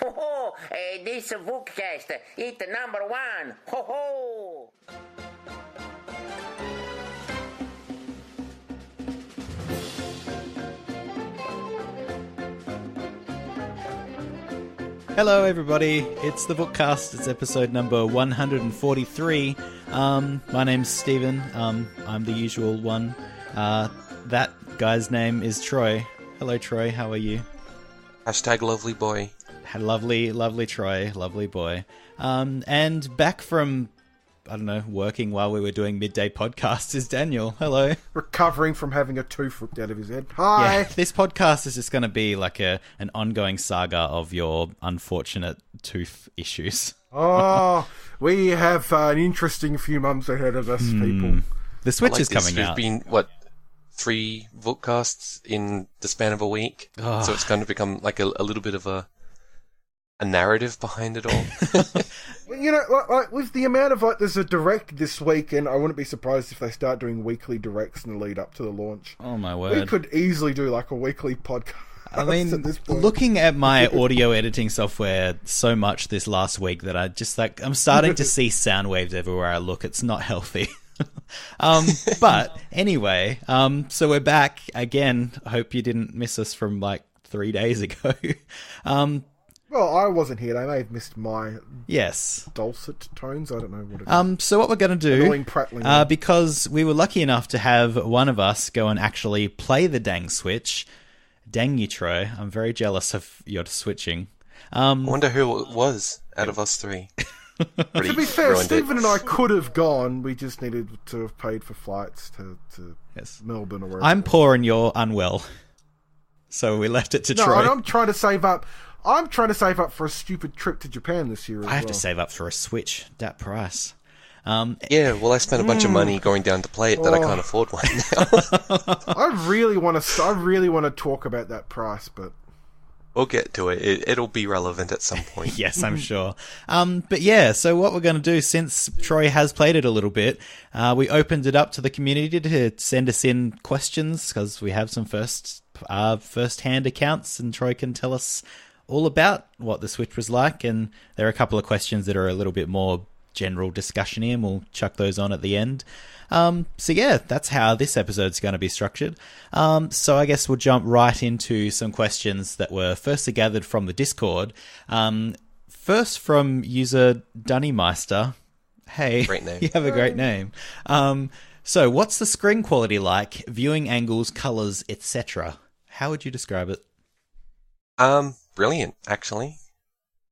Ho ho! This Vookcast, it's the number one. Ho ho! Hello everybody, it's the Vookcast, it's episode number 143. My name's Stephen, I'm the usual one. That guy's name is Troy. Hello Troy, how are you? Hashtag lovely boy. Lovely Troy, lovely boy. And back from, I don't know, working while we were doing midday podcasts is Daniel. Hello. Recovering from having a tooth ripped out of his head. Hi. Yeah, this podcast is just going to be like an ongoing saga of your unfortunate tooth issues. Oh, we have an interesting few months ahead of us, people. The Switch is coming out. There's been, 3 Vookcasts in the span of a week? Oh. So it's going to become like a little bit of a narrative behind it all. You know, like with the amount of there's a direct this week, and I wouldn't be surprised if they start doing weekly directs in the lead up to the launch. Oh my word! We could easily do like a weekly podcast. I mean, at this point. Looking at my audio editing software so much this last week that I'm starting to see sound waves everywhere I look. It's not healthy. But anyway, so we're back again. I hope you didn't miss us from like 3 days ago. Well, I wasn't here. They may have missed my yes dulcet tones. I don't know what it is. So what we're going to do, annoying prattling, because we were lucky enough to have one of us go and actually play the dang Switch. Dang you, Troy. I'm very jealous of your switching. I wonder who it was out of us 3. To be fair, Stephen and I could have gone. We just needed to have paid for flights to Melbourne or wherever. I'm poor and you're unwell. So we left it to Troy. No, I'm trying to save up. I'm trying to save up for a stupid trip to Japan this year as well. I have to save up for a Switch. That price. Yeah, well, I spent a bunch of money going down to play it that I can't afford one now. I really want to talk about that price, but we'll get to it. It'll be relevant at some point. Yes, I'm sure. But yeah, so what we're going to do, since Troy has played it a little bit, we opened it up to the community to send us in questions, because we have some first-hand accounts, and Troy can tell us all about what the Switch was like, and there are a couple of questions that are a little bit more general discussion-y, and we'll chuck those on at the end. So yeah, that's how this episode's going to be structured. So I guess we'll jump right into some questions that were firstly gathered from the Discord. First from user Dunnymeister. Hey, great name. You have a great name. So what's the screen quality like, viewing angles, colors, etc.? How would you describe it? Brilliant, actually.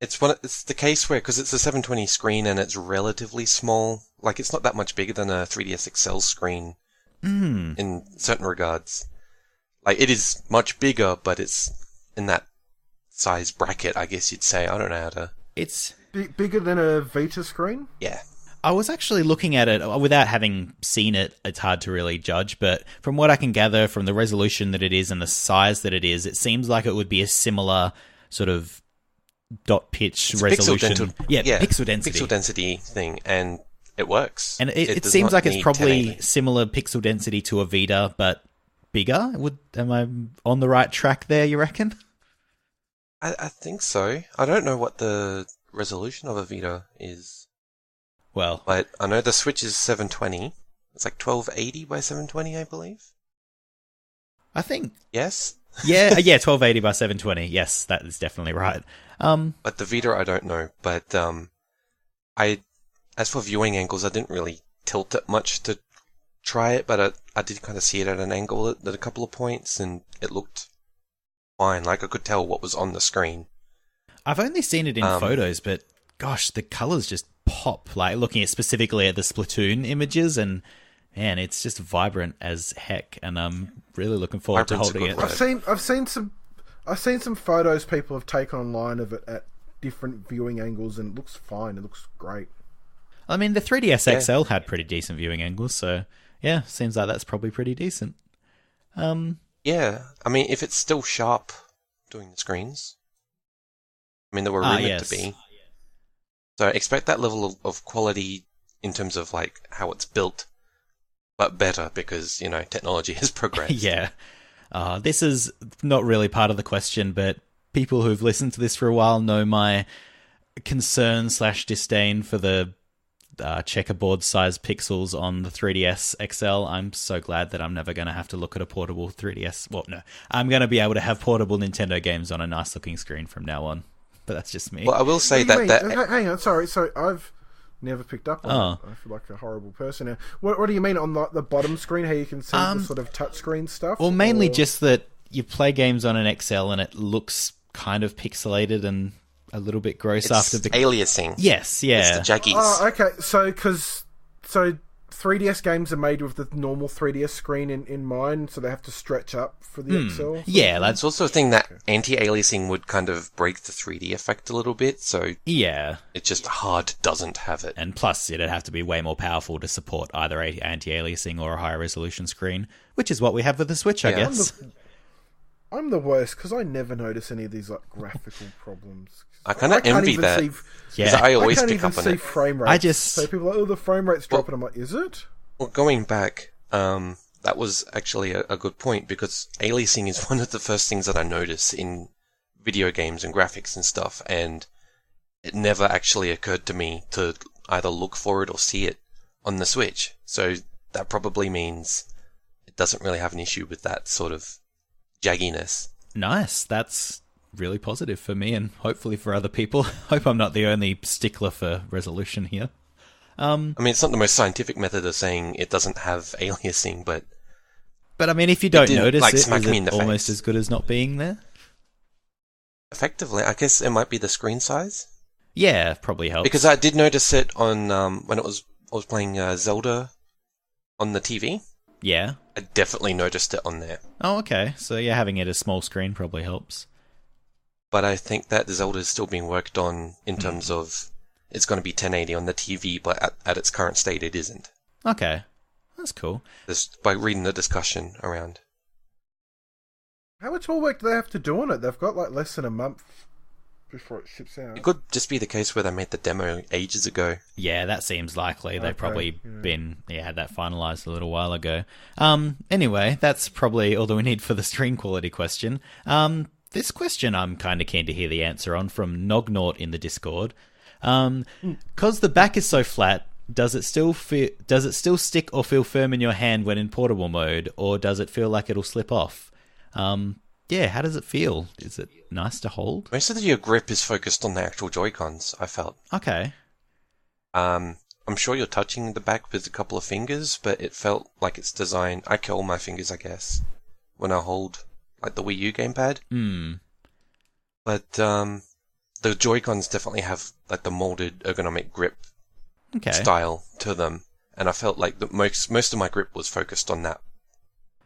It's the case where, because it's a 720 screen and it's relatively small, like it's not that much bigger than a 3DS XL screen in certain regards. Like it is much bigger, but it's in that size bracket, I guess you'd say. I don't know how to... It's bigger than a Vita screen? Yeah. I was actually looking at it without having seen it. It's hard to really judge, but from what I can gather from the resolution that it is and the size that it is, it seems like it would be a similar sort of dot pitch resolution. Pixel density. Pixel density thing, and it works. And it seems like it's probably similar pixel density to a Vita, but bigger. Am I on the right track there, you reckon? I think so. I don't know what the resolution of a Vita is. Well, but I know the Switch is 720. It's like 1280 by 720, I believe. I think. Yes? Yeah, 1280 by 720. Yes, that is definitely right. But the Vita, I don't know. But as for viewing angles, I didn't really tilt it much to try it, but I did kind of see it at an angle at a couple of points, and it looked fine. Like I could tell what was on the screen. I've only seen it in photos, but gosh, the colors just pop. Like looking specifically at the Splatoon images, and man, it's just vibrant as heck. And I'm really looking forward to holding it. I've seen some photos people have taken online of it at different viewing angles, and it looks fine. It looks great. I mean, the 3DS XL had pretty decent viewing angles, so yeah, seems like that's probably pretty decent. Yeah, I mean, if it's still sharp doing the screens, I mean, they were rumored to be. So expect that level of quality in terms of like how it's built, but better because, you know, technology has progressed. Yeah. This is not really part of the question, but people who've listened to this for a while know my concern/disdain for the checkerboard size pixels on the 3DS XL. I'm so glad that I'm never going to have to look at a portable 3DS. Well, no, I'm going to be able to have portable Nintendo games on a nice looking screen from now on. But that's just me. Well, I will say hang on, sorry. So I've never picked up on it. I feel like a horrible person now. What do you mean on the bottom screen? How you can see the sort of touchscreen stuff? Well, mainly just that you play games on an XL and it looks kind of pixelated and a little bit gross after the aliasing. Yes, yeah. It's the jaggies. Oh, okay. So 3DS games are made with the normal 3DS screen in mind, so they have to stretch up for the XL. Yeah, that's also a thing that anti-aliasing would kind of break the 3D effect a little bit. So yeah, it just hard doesn't have it. And plus, it'd have to be way more powerful to support either anti-aliasing or a higher resolution screen, which is what we have with the Switch, I guess. I'm the worst because I never notice any of these like graphical problems. I kind of envy that. I always pick up on it. Frame rates. So people are like, the frame rate's dropping. I'm like, is it? Well, going back, that was actually a good point because aliasing is one of the first things that I notice in video games and graphics and stuff, and it never actually occurred to me to either look for it or see it on the Switch. So that probably means it doesn't really have an issue with that sort of jagginess. Nice. That's really positive for me and hopefully for other people. Hope I'm not the only stickler for resolution here. I mean, it's not the most scientific method of saying it doesn't have aliasing, but I mean, if you don't notice it, is it face. almost as good as not being there? Effectively, I guess it might be the screen size. Yeah, probably helps. Because I did notice it on when I was playing Zelda on the TV. Yeah, I definitely noticed it on there. Oh, okay. So yeah, having it a small screen probably helps. But I think that Zelda is still being worked on in terms of it's going to be 1080 on the TV, but at its current state, it isn't. Okay, that's cool. Just by reading the discussion around. How much more work do they have to do on it? They've got like less than a month before it ships out. It could just be the case where they made the demo ages ago. Yeah, that seems likely. They've probably had that finalised a little while ago. Anyway, that's probably all that we need for the screen quality question. This question I'm kind of keen to hear the answer on from Nognaut in the Discord. 'Cause the back is so flat, does it still stick or feel firm in your hand when in portable mode, or does it feel like it'll slip off? Yeah, how does it feel? Is it nice to hold? Most of your grip is focused on the actual Joy-Cons, I felt. Okay. I'm sure you're touching the back with a couple of fingers, but it felt like it's designed... I curl my fingers, I guess, when I hold like the Wii U gamepad. But the Joy-Cons definitely have like the molded ergonomic grip style to them, and I felt like most of my grip was focused on that.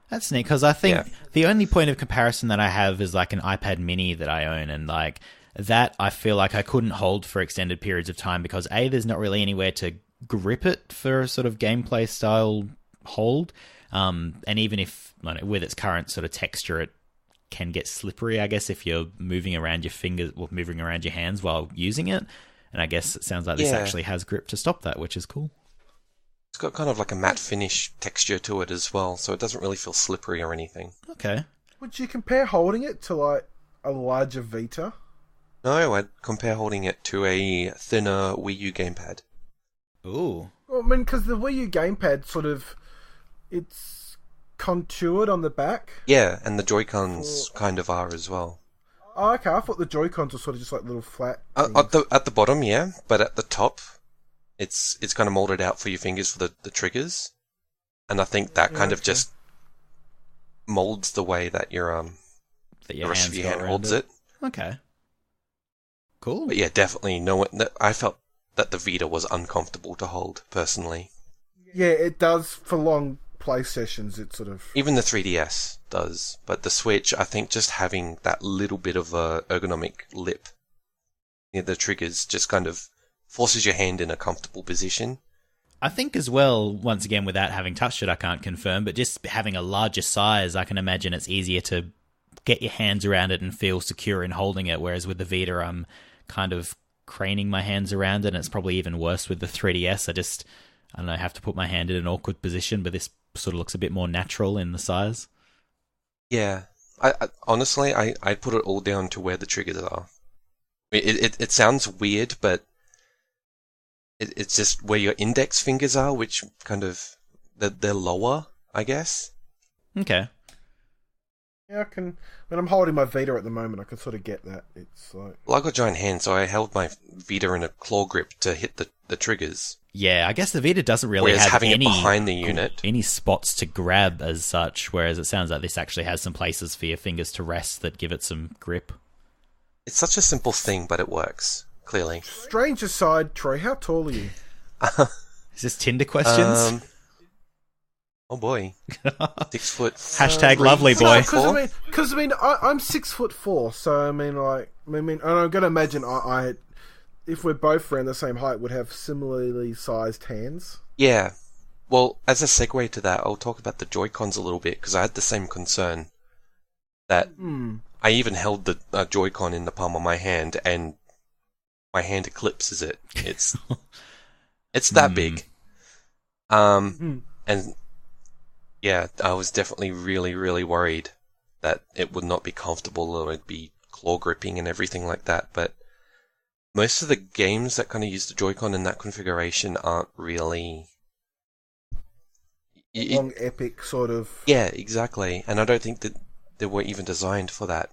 That's neat, because I think the only point of comparison that I have is like an iPad mini that I own, and like that I feel like I couldn't hold for extended periods of time because A, there's not really anywhere to grip it for a sort of gameplay style hold, and even if with its current sort of texture it can get slippery, I guess, if you're moving around your fingers or moving around your hands while using it, and I guess it sounds like this actually has grip to stop that, which is cool. It's got kind of like a matte finish texture to it as well, so it doesn't really feel slippery or anything. Okay. Would you compare holding it to like a larger Vita? No, I'd compare holding it to a thinner Wii U gamepad. Ooh. Well, I mean, because the Wii U gamepad sort of, it's contoured on the back. Yeah, and the Joy-Cons kind of are as well. Oh, okay. I thought the Joy-Cons were sort of just like little flat at the bottom, yeah, but at the top, it's kind of molded out for your fingers for the triggers, and I think that kind of just molds the way that your the rest of your hand holds it. Okay. Cool. But yeah, definitely I felt that the Vita was uncomfortable to hold personally. Yeah, it does for long play sessions. It sort of even the 3DS does, but the Switch, I think, just having that little bit of a ergonomic lip near the triggers just kind of forces your hand in a comfortable position. I think as well, once again, without having touched it, I can't confirm, but just having a larger size, I can imagine it's easier to get your hands around it and feel secure in holding it, whereas with the Vita, I'm kind of craning my hands around it, and it's probably even worse with the 3DS. I don't know, have to put my hand in an awkward position, but this sort of looks a bit more natural in the size. Yeah, I honestly, I put it all down to where the triggers are. It sounds weird, but it's just where your index fingers are, which kind of they're lower, I guess. Okay. Yeah, I can. When I'm holding my Vita at the moment, I can sort of get that. It's like. Well, I got giant hands, so I held my Vita in a claw grip to hit the triggers. Yeah, I guess the Vita doesn't really Whereas have having any it behind the unit, any spots to grab as such. Whereas it sounds like this actually has some places for your fingers to rest that give it some grip. it's such a simple thing, but it works clearly. Strange aside, Troy, how tall are you? Is this Tinder questions? Oh boy, 6 foot. Hashtag lovely boy. Because I'm 6'4", so and I'm gonna imagine I if we're both around the same height, would have similarly sized hands. Yeah. Well, as a segue to that, I'll talk about the Joy-Cons a little bit, because I had the same concern. That I even held the Joy-Con in the palm of my hand, and my hand eclipses it. It's that big. And yeah, I was definitely really, really worried that it would not be comfortable or it'd be claw gripping and everything like that, but most of the games that kind of use the Joy-Con in that configuration aren't really... Long, epic sort of... Yeah, exactly. And I don't think that they were even designed for that.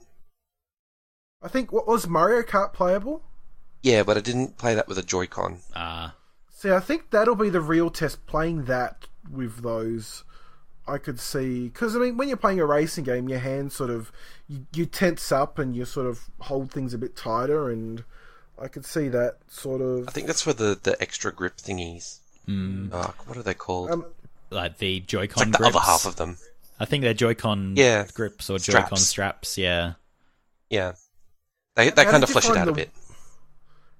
I think, what was Mario Kart playable? Yeah, but I didn't play that with a Joy-Con. See, I think that'll be the real test, playing that with those... I could see... Because, when you're playing a racing game, your hands sort of... You tense up and you sort of hold things a bit tighter, and... I could see that sort of... I think that's for the extra grip thingies. What are they called? Like the Joy-Con it's like grips. The other half of them. I think they're Joy-Con grips or Joy-Con straps, yeah. Yeah. They kind of flesh it out a bit.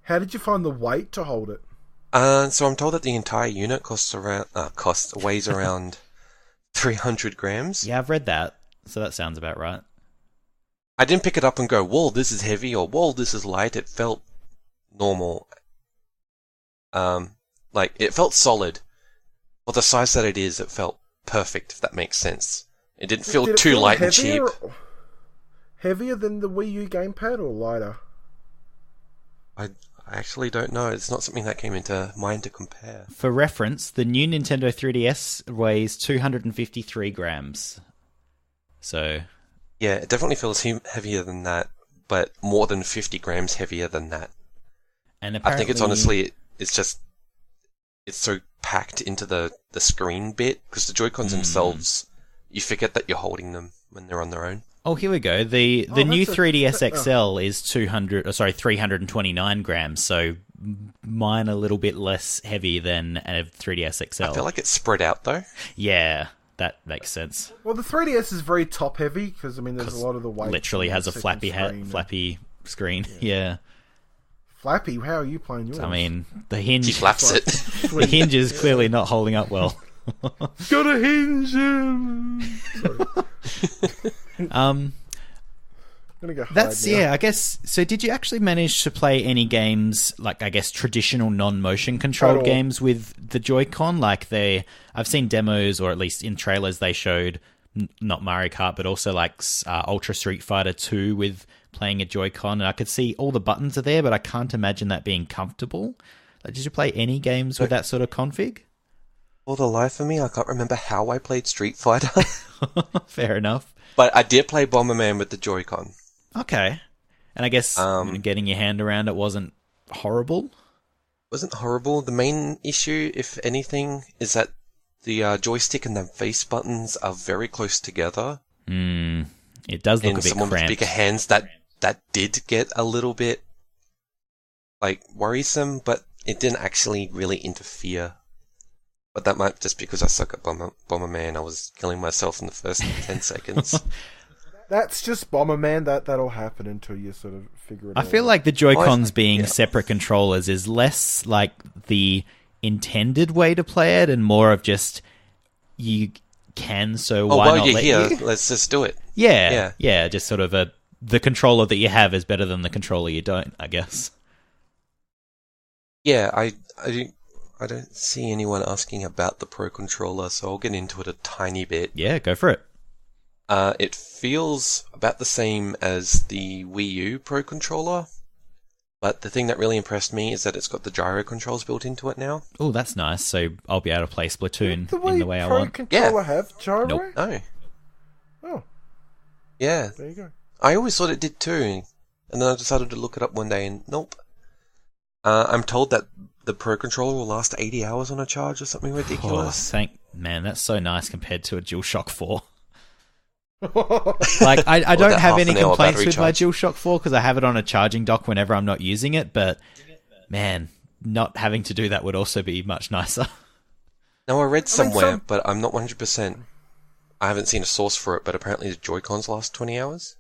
How did you find the weight to hold it? So I'm told that the entire unit weighs around 300 grams. Yeah, I've read that, so that sounds about right. I didn't pick it up and go, whoa, this is heavy, or whoa, this is light. It felt normal. It felt solid. For the size that it is, it felt perfect, if that makes sense. It didn't feel too light and cheap. Heavier than the Wii U gamepad, or lighter? I actually don't know. It's not something that came into mind to compare. For reference, the new Nintendo 3DS weighs 253 grams. So... Yeah, it definitely feels heavier than that, but more than 50 grams heavier than that. And apparently... I think it's honestly, it's so packed into the screen bit, because the Joy-Cons themselves, you forget that you're holding them when they're on their own. Oh, here we go. The new 3DS XL is 329 grams, so mine a little bit less heavy than a 3DS XL. I feel like it's spread out, though. Yeah, that makes sense. Well, the 3DS is very top-heavy, because, there's a lot of the weight... Literally has a flappy screen, yeah. Flappy? How are you playing yours? The hinge... He flaps it. The hinge is clearly not holding up well. Got a hinge! I'm gonna go hide now. I guess. So, did you actually manage to play any games, like, I guess, traditional non-motion controlled games with the Joy-Con? I've seen demos, or at least in trailers, they showed not Mario Kart, but also Ultra Street Fighter 2 with playing a Joy-Con, and I could see all the buttons are there, but I can't imagine that being comfortable. Did you play any games with that sort of config? For the life of me, I can't remember how I played Street Fighter. Fair enough. But I did play Bomberman with the Joy-Con. Okay. And I guess getting your hand around it wasn't horrible? Wasn't horrible. The main issue, if anything, is that the joystick and the face buttons are very close together. It does look a bit someone cramped. with bigger hands, that did get a little bit worrisome, but it didn't actually really interfere. But that might just because I suck at Bomberman. I was killing myself in the first 10 seconds. That's just Bomberman. That'll happen until you sort of figure it out. I feel like the Joy-Cons being separate controllers is less like the intended way to play it and more of just you can, so why not let here, you? let's just do it. Yeah, just sort of the controller that you have is better than the controller you don't, I guess. Yeah, I don't see anyone asking about the Pro Controller, so I'll get into it a tiny bit. Yeah, go for it. It feels about the same as the Wii U Pro Controller, but the thing that really impressed me is that it's got the gyro controls built into it now. Oh, that's nice. So I'll be able to play Splatoon Did the in the way I Pro want. controller have gyro? Nope. No. Oh, Yeah. there you go. I always thought it did too, and then I decided to look it up one day, and nope. I'm told that the Pro Controller will last 80 hours on a charge or something ridiculous. Oh, man, that's so nice compared to a DualShock 4. Like, I don't have any complaints with my DualShock 4 because I have it on a charging dock whenever I'm not using it, but man, not having to do that would also be much nicer. Now, I read somewhere, but I'm not 100%. I haven't seen a source for it, but apparently the Joy-Cons last 20 hours.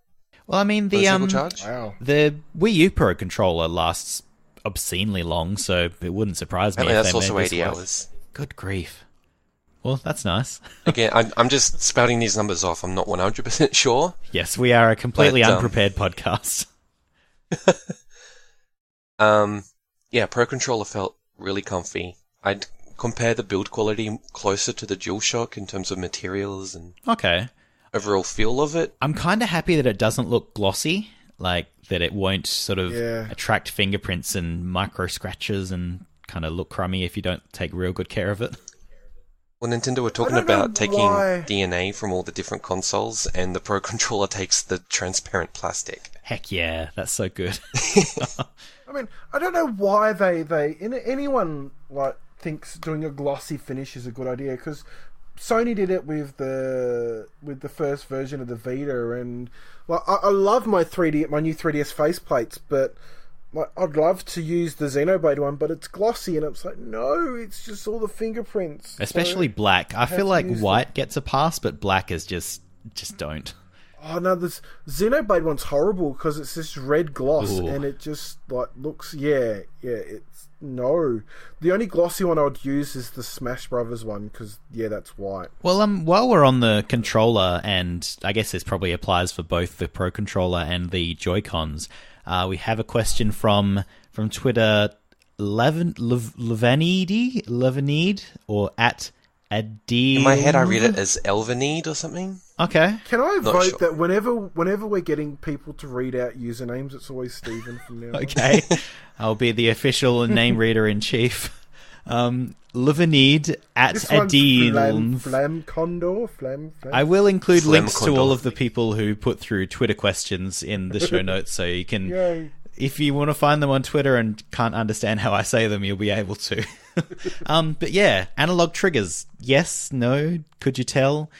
Well, I mean, Charge? Wow. the Wii U Pro controller lasts obscenely long, so it wouldn't surprise me Apparently if that's they also made this 80 work. hours. Good grief. Well, that's nice. Again, I'm just spouting these numbers off. I'm not 100% sure. Yes, we are a completely But, unprepared podcast. Yeah, Pro Controller felt really comfy. I'd compare the build quality closer to the DualShock in terms of materials and Okay. overall feel of it. I'm kind of happy that it doesn't look glossy, like that it won't sort of attract fingerprints and micro scratches and kind of look crummy if you don't take real good care of it. Well, Nintendo were talking don't know about taking why. DNA from all the different consoles, and the Pro Controller takes the transparent plastic. Heck yeah, that's so good. I mean, I don't know why anyone like thinks doing a glossy finish is a good idea, because Sony did it with the first version of the Vita, and well, I love my new 3DS faceplates, but like, I'd love to use the Xenoblade one, but it's glossy, and it's like, no, it's just all the fingerprints. Especially So black. I feel like use white gets a pass, but black is just don't. Oh no, this Xenoblade one's horrible because it's this red gloss. Ooh. And it just like looks, it's no. The only glossy one I would use is the Smash Brothers one because that's white. Well, while we're on the controller, and I guess this probably applies for both the Pro Controller and the Joy-Cons, we have a question from Twitter, Levanide, or at Adil. In my head, I read it as Elvenede or something. Okay. Can I Not vote sure. that whenever we're getting people to read out usernames, it's always Stephen from now on? Okay. I'll be the official name reader in chief. Levanide at This one's Adil. Flam Condor. Flam. I will include Flam links to Condor. all of the people who put through Twitter questions in the show notes, so you can, Yay. if you want to find them on Twitter and can't understand how I say them, you'll be able to. But yeah, analog triggers. Yes, no, could you tell?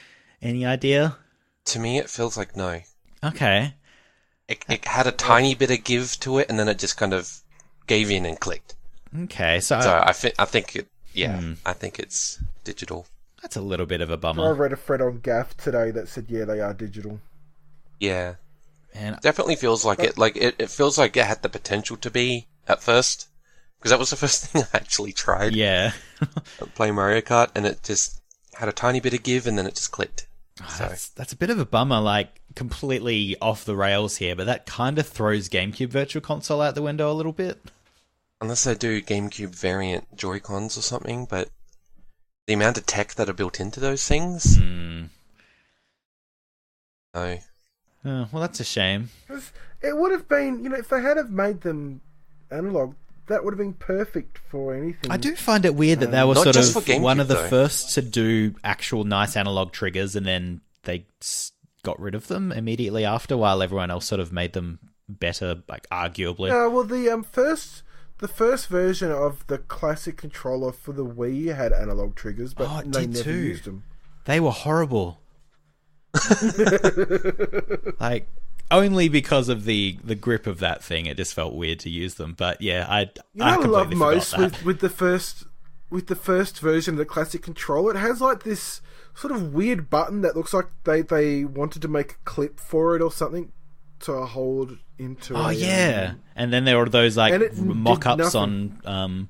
Any idea? To me, it feels like no. Okay. It had a tiny bit of give to it, and then it just kind of gave in and clicked. Okay, so So I think it. Yeah, I think it's digital. that's a little bit of a I bummer. read a thread on Gaff today that said, they are digital. Yeah, And definitely feels like it. Like it feels like it had the potential to be at first, because that was the first thing I actually tried. yeah. Playing Mario Kart, and it just had a tiny bit of give, and then it just clicked. So That's a bit of a bummer, like completely off the rails here, but that kind of throws GameCube Virtual Console out the window a little bit. unless they do GameCube variant Joy-Cons or something, but the amount of tech that are built into those things. No. Oh, well, that's a shame. 'Cause it would have been, if they had have made them analog, that would have been perfect for anything. I do find it weird that they were Not sort just of for GameCube, one of the though. first to do actual nice analog triggers, and then they got rid of them immediately after, while everyone else sort of made them better, like arguably. Well, the first version of the classic controller for the Wii had analog triggers, but Oh, it they did never too. used them. They were horrible. Like, only because of the grip of that thing, it just felt weird to use them. But yeah, I completely love forgot most that. with the first version of the classic controller. It has like this sort of weird button that looks like they wanted to make a clip for it or something to hold into. Oh yeah, and then there were those like And it did mock-ups nothing. on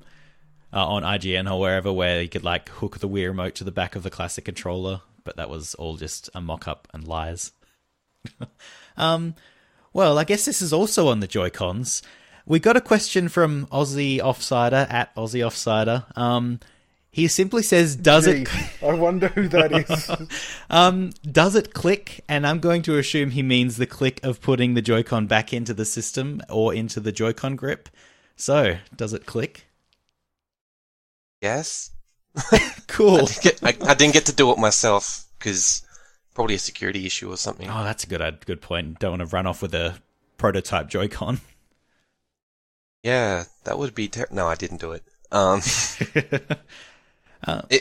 IGN or wherever where you could like hook the Wii remote to the back of the classic controller, but that was all just a mock-up and lies. Well, I guess this is also on the Joy-Cons. We got a question from Aussie Offsider at Aussie Offsider. He simply says, "Does Gee, it?" I wonder who that is. Does it click? And I'm going to assume he means the click of putting the Joy-Con back into the system or into the Joy-Con grip. So, does it click? Yes. Cool. I didn't get to do it myself because probably a security issue or something. Oh, that's a good point. Don't want to run off with a prototype Joy-Con. Yeah, that would be no, I didn't do it.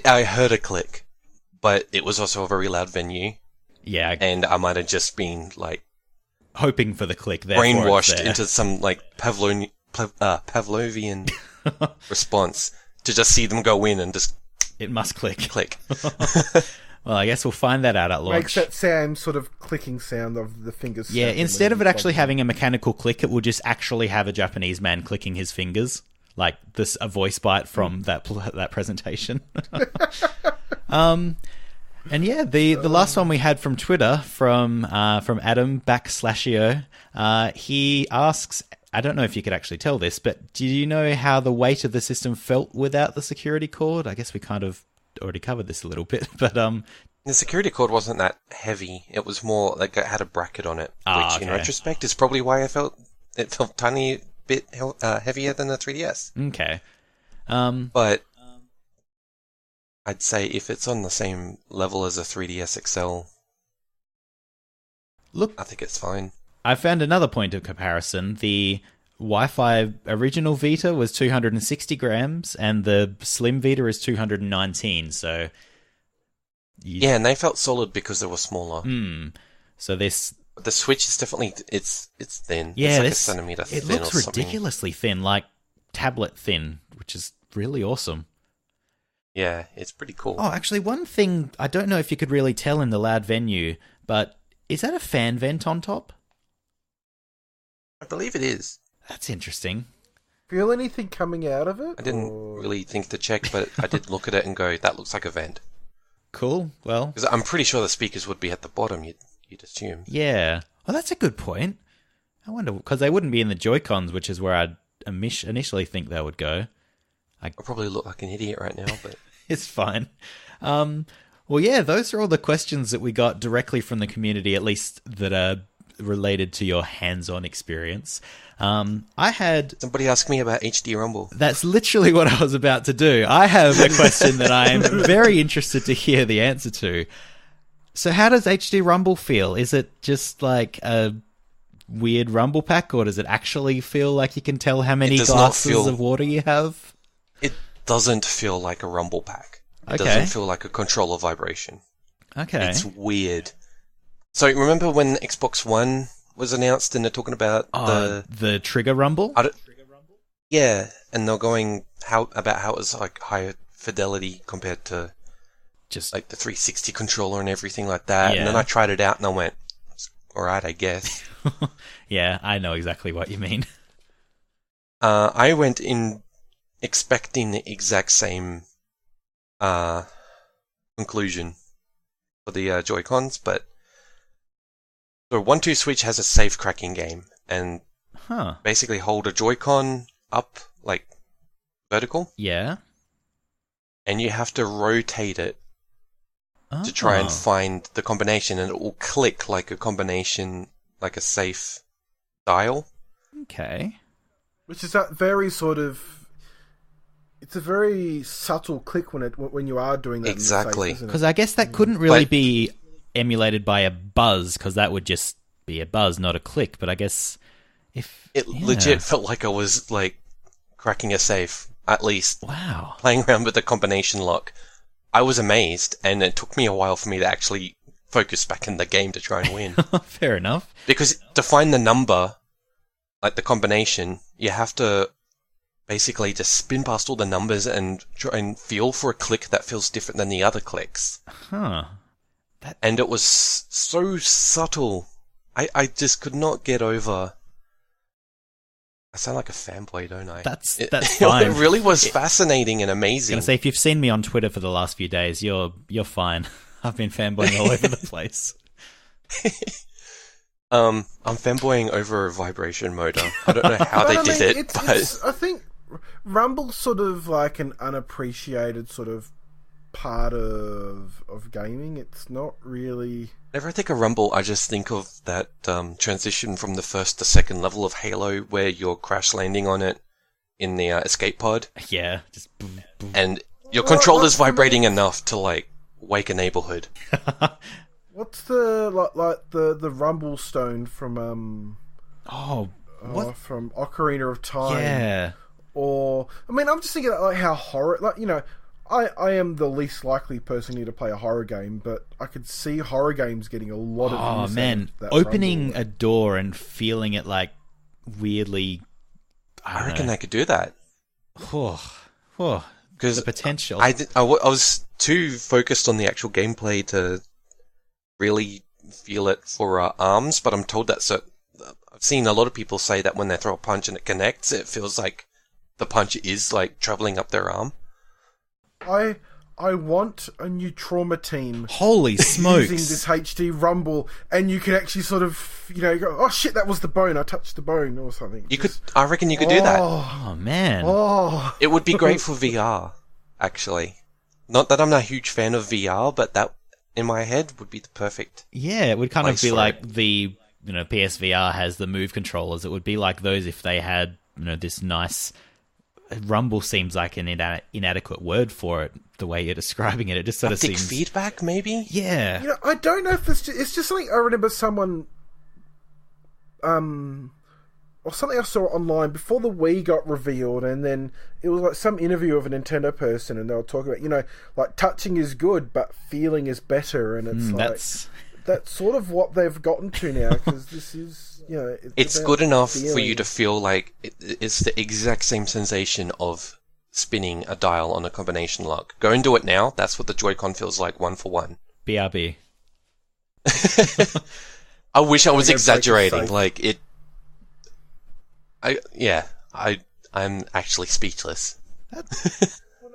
I heard a click, but it was also a very loud venue. Yeah. And I might have just been, like... hoping for the click there. Brainwashed into some, like, Pavlovian response to just see them go in and just... It must click. Click. Well, I guess we'll find that out at launch. Makes that same sort of clicking sound of the fingers. Yeah, instead of it actually having a mechanical click, it will just actually have a Japanese man clicking his fingers. Like a voice bite from that presentation. And yeah, the last one we had from Twitter from Adam /Io, he asks, I don't know if you could actually tell this, but do you know how the weight of the system felt without the security cord? I guess we kind of already covered this a little bit, but the security cord wasn't that heavy. It was more like it had a bracket on it, which okay. In retrospect is probably why it felt tiny bit heavier than the 3DS. Okay. But I'd say if it's on the same level as a 3DS XL, look, I think it's fine. I found another point of comparison. The Wi-Fi original Vita was 260 grams, and the Slim Vita is 219. So, yeah, and they felt solid because they were smaller. So this. The Switch is definitely it's thin. Yeah, it's like a centimeter thin. It looks or something. ridiculously thin, like tablet thin, which is really awesome. Yeah, it's pretty cool. Oh, actually, one thing I don't know if you could really tell in the loud venue, but is that a fan vent on top? I believe it is. That's interesting. Feel anything coming out of it? I didn't really think to check, but I did look at it and go, that looks like a vent. Cool. Well, because I'm pretty sure the speakers would be at the bottom. You'd assume. Yeah. Well, that's a good point. I wonder, because they wouldn't be in the Joy-Cons, which is where I'd initially think they would go. I probably look like an idiot right now, but it's fine. Well, yeah, those are all the questions that we got directly from the community, at least that are related to your hands-on experience. I had somebody ask me about HD Rumble. That's literally what I was about to do. I have a question that I am very interested to hear the answer to. So how does HD Rumble feel? Is it just like a weird rumble pack, or does it actually feel like you can tell how many glasses of water you have? It doesn't feel like a rumble pack. It Okay. doesn't feel like a controller vibration. Okay. It's weird. So remember when Xbox One was announced and they're talking about the trigger rumble? Yeah, and they're going about how it was like higher fidelity compared to just like the 360 controller and everything like that. Yeah. And then I tried it out and I went, alright, I guess. Yeah, I know exactly what you mean. I went in expecting the exact same conclusion for the Joy-Cons, but the 1-2 Switch has a safe cracking game, and basically hold a Joy-Con up, like, vertical. Yeah. And you have to rotate it to try and find the combination, and it will click like a combination, like a safe dial. Okay. Which is that very sort of... It's a very subtle click when you are doing that. Exactly. Because I guess that couldn't really be emulated by a buzz, because that would just be a buzz, not a click. But I guess if... It legit felt like I was, like, cracking a safe, at least. Wow. Playing around with the combination lock. I was amazed, and it took me a while for me to actually focus back in the game to try and win. Fair enough. Because to find the number, like the combination, you have to basically just spin past all the numbers and try and feel for a click that feels different than the other clicks. And it was so subtle. I just could not get over... I sound like a fanboy, don't I? That's fine. It really was fascinating and amazing. I was gonna say, if you've seen me on Twitter for the last few days, you're fine. I've been fanboying all over the place. I'm fanboying over a vibration motor. I don't know how they did it, but I think Rumble's sort of like an unappreciated sort of part of gaming. It's not really... Whenever I think of Rumble, I just think of that transition from the first to second level of Halo, where you're crash landing on it in the escape pod. Yeah, just boom, boom. And your controller's vibrating enough to, like, wake a neighborhood. What's the the Rumble Stone from from Ocarina of Time? Yeah. Or I'm just thinking like how horror, I am the least likely person here to play a horror game, but I could see horror games getting a lot of use. Oh man, opening Rumble. A door and feeling it like weirdly. I reckon they could do that. Because the potential. I was too focused on the actual gameplay to really feel it for arms, but I'm told that I've seen a lot of people say that when they throw a punch and it connects, it feels like the punch is like traveling up their arm. I want a new Trauma team. Holy smokes! Using this HD Rumble, and you can actually sort of, go, oh shit, that was the bone. I touched the bone or something. I reckon you could do that. Oh man! It would be great for VR, actually. Not that I'm a huge fan of VR, but that in my head would be the perfect. Yeah, it would kind of be like the PSVR has the Move controllers. It would be like those if they had this nice. Rumble seems like an inadequate word for it. The way you're describing it, it just sort of seems feedback, maybe. Yeah, I don't know if it's just something I remember someone, or something I saw online before the Wii got revealed, and then it was like some interview of a Nintendo person, and they were talking about like touching is good, but feeling is better, and it's that's sort of what they've gotten to now because this is. It's good enough for you to feel like it's the exact same sensation of spinning a dial on a combination lock. Go and do it now. That's what the Joy-Con feels like, 1-for-1. BRB. I wish I was exaggerating. Like it. I'm actually speechless.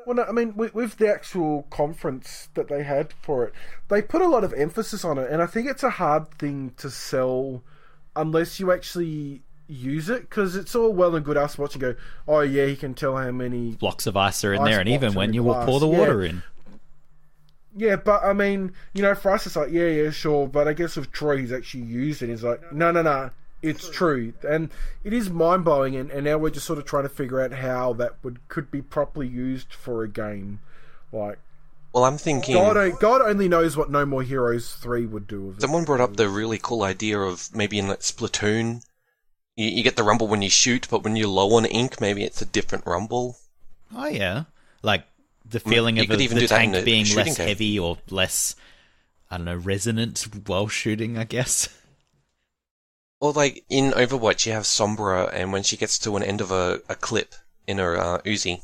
Well, no, with the actual conference that they had for it, they put a lot of emphasis on it, and I think it's a hard thing to sell. Unless you actually use it, because it's all well and good us watching go, oh yeah, you can tell how many blocks of ice are in there, and even when you will pour the water in. Yeah, but for us it's like, yeah, sure, but I guess with Troy, he's actually used it, he's like, no, it's true. And it is mind-blowing, and now we're just sort of trying to figure out how that could be properly used for a game. Like, well, I'm thinking... God only knows what No More Heroes 3 would do with it. Someone brought up the really cool idea of maybe in like Splatoon, you get the rumble when you shoot, but when you're low on ink, maybe it's a different rumble. Oh, yeah. Like the feeling of the tank being less heavy or less, resonant while shooting, I guess. Or like in Overwatch, you have Sombra, and when she gets to an end of a clip in her Uzi,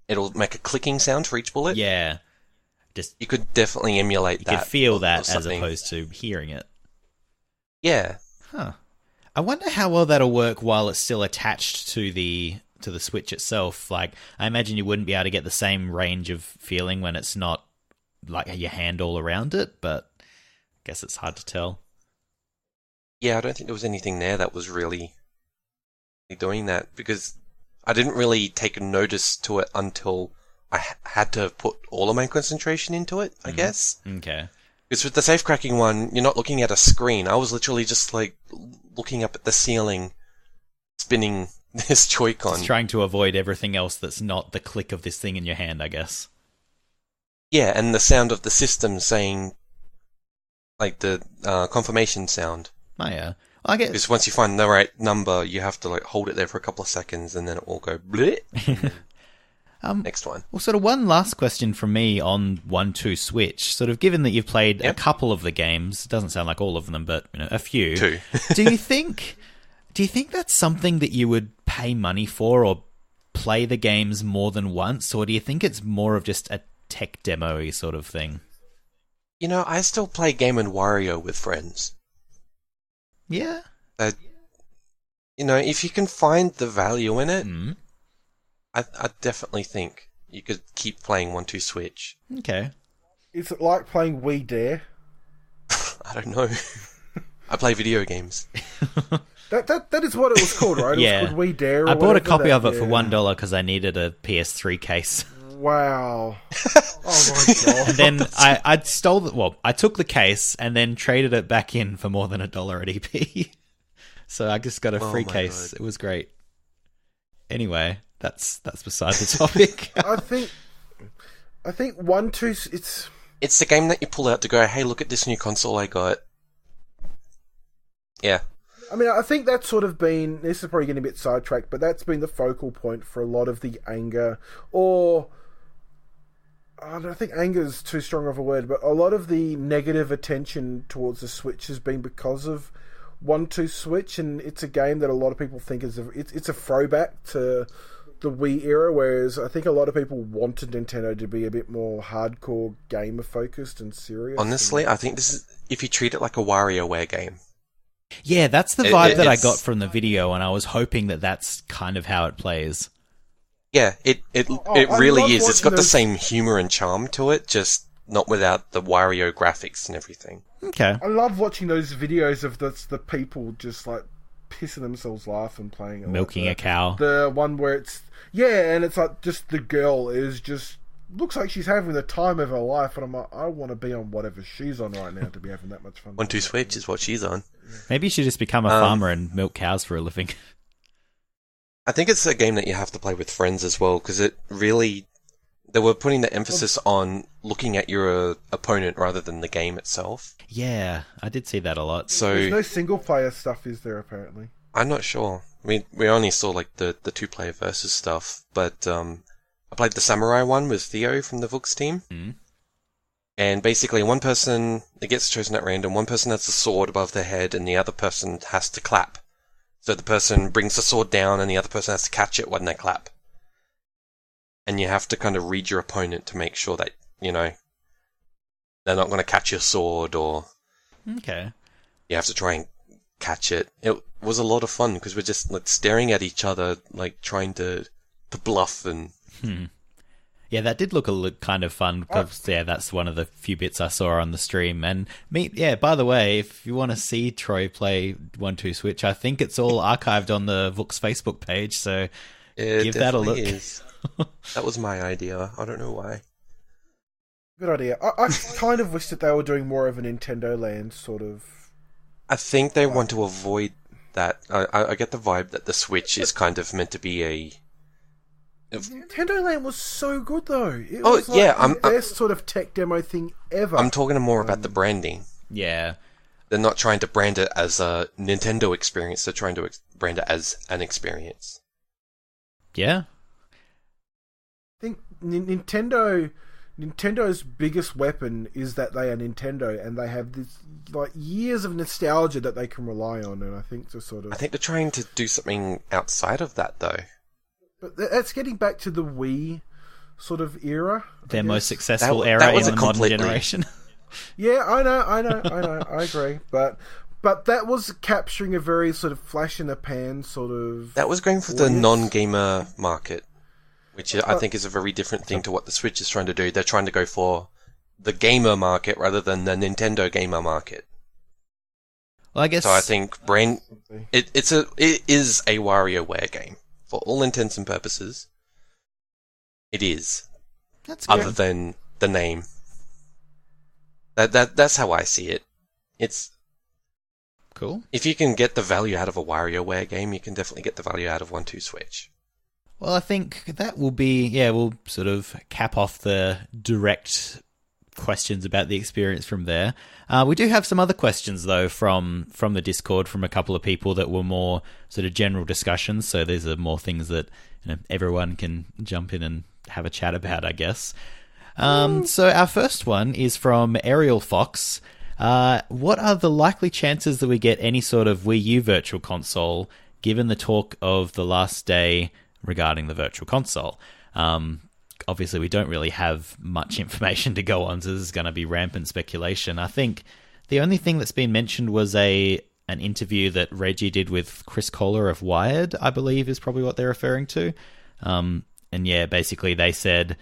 it'll make a clicking sound for each bullet. Yeah. You could definitely emulate that. You could feel that as opposed to hearing it. Yeah. Huh. I wonder how well that'll work while it's still attached to the Switch itself. Like, I imagine you wouldn't be able to get the same range of feeling when it's not like your hand all around it, but I guess it's hard to tell. Yeah, I don't think there was anything there that was really doing that, because I didn't really take notice to it until I had to put all of my concentration into it, I guess. Okay. Because with the safe cracking one, you're not looking at a screen. I was literally just like looking up at the ceiling, spinning this Joy-Con. Just trying to avoid everything else that's not the click of this thing in your hand, I guess. Yeah, and the sound of the system saying, like the confirmation sound. Oh yeah. Well, I guess because once you find the right number, you have to like hold it there for a couple of seconds, and then it will go bleh. Next one. Well, sort of one last question from me on 1-2 Switch. Sort of given that you've played a couple of the games, it doesn't sound like all of them, but a few. 2. Do you think that's something that you would pay money for, or play the games more than once, or do you think it's more of just a tech demo-y sort of thing? I still play Game & Wario with friends. Yeah. If you can find the value in it, I definitely think you could keep playing 1-2 Switch. Okay. Is it like playing Wii Dare? I don't know. I play video games. That is what it was called, right? Yeah. It was called We Dare. Or I bought a whatever copy that- of it for yeah. $1 because I needed a PS3 case. Wow. Oh my god. And then I stole the... Well, I took the case and then traded it back in for more than $1 at EP. So I just got a free my case. God. It was great. Anyway, that's beside the topic. I think 1-2. It's the game that you pull out to go, hey, look at this new console I got. Yeah. I mean, I think that's sort of been... This is probably getting a bit sidetracked, but that's been the focal point for a lot of the anger, or... I don't think anger is too strong of a word, but a lot of the negative attention towards the Switch has been because of 1-2 Switch, and it's a game that a lot of people think is it's a throwback to the Wii era, whereas I think a lot of people wanted Nintendo to be a bit more hardcore gamer focused and serious. Honestly, I think this is... If you treat it like a WarioWare game. Yeah, that's the vibe that I it's- got from the video, and I was hoping that that's kind of how it plays. Yeah, it I really love is. It's got watching the those- same humor and charm to it, just not without the Wario graphics and everything. Okay. I love watching those videos of the people just like pissing themselves laughing playing it. Milking like a cow. The one where it's and it's like just the girl is just looks like she's having the time of her life, and I'm like, I want to be on whatever she's on right now to be having that much fun. 1-2 Switch is what she's on. Maybe you should just become a farmer and milk cows for a living. I think it's a game that you have to play with friends as well, because it really... They were putting the emphasis on looking at your opponent rather than the game itself. Yeah, I did see that a lot. So, There's no single player stuff, is there? Apparently, I'm not sure. We only saw like the two-player versus stuff, but I played the Samurai one with Theo from the Vooks team. Mm. And basically one person, it gets chosen at random, one person has the sword above their head and the other person has to clap. So the person brings the sword down and the other person has to catch it when they clap. And you have to kind of read your opponent to make sure that, you know, they're not going to catch your sword, or Okay. you have to try and catch it. It was a lot of fun because we're just like staring at each other, like trying to bluff and... Yeah, that did look kind of fun. 'Cause, yeah, that's one of the few bits I saw on the stream. And by the way, if you want to see Troy play 1-2 Switch, I think it's all archived on the Vooks Facebook page, so give that a look. Is. That was my idea. I don't know why. good idea. I kind of wish that they were doing more of a Nintendo Land sort of. I think they want to avoid that. I get the vibe that the Switch is kind of meant to be a... Nintendo Land was so good though. It Oh, was like yeah, the best sort of tech demo thing ever. I'm talking more about the branding. Yeah. They're not trying to brand it as a Nintendo experience. They're trying to brand it as an experience. Yeah. I think Nintendo's biggest weapon is that they are Nintendo, and they have this like years of nostalgia that they can rely on. And I think to sort of, I think they're trying to do something outside of that, though. but that's getting back to the Wii sort of era. Their I most guess. successful That era was in a the modern completely- generation. Yeah, I know, I agree, but that was capturing a very sort of flash in the pan sort of. That was going for the audience. non-gamer market, which I think is a very different thing to what the Switch is trying to do. They're trying to go for the gamer market rather than the Nintendo gamer market. Well, I guess... So I think it is a WarioWare game for all intents and purposes. It is, That's good. other than the name. That's how I see it. It's Cool. if you can get the value out of a WarioWare game, you can definitely get the value out of 1-2 Switch. Well, I think that will be... Yeah, we'll sort of cap off the direct questions about the experience from there. We do have some other questions, though, from the Discord from a couple of people that were more sort of general discussions. So these are more things that everyone can jump in and have a chat about, I guess. So our first one is from Ariel Fox. What are the likely chances that we get any sort of Wii U Virtual Console, given the talk of the last day regarding the Virtual Console? Obviously, we don't really have much information to go on, so this is going to be rampant speculation. I think the only thing that's been mentioned was an interview that Reggie did with Chris Kohler of Wired, I believe is probably what they're referring to. And yeah, basically they said...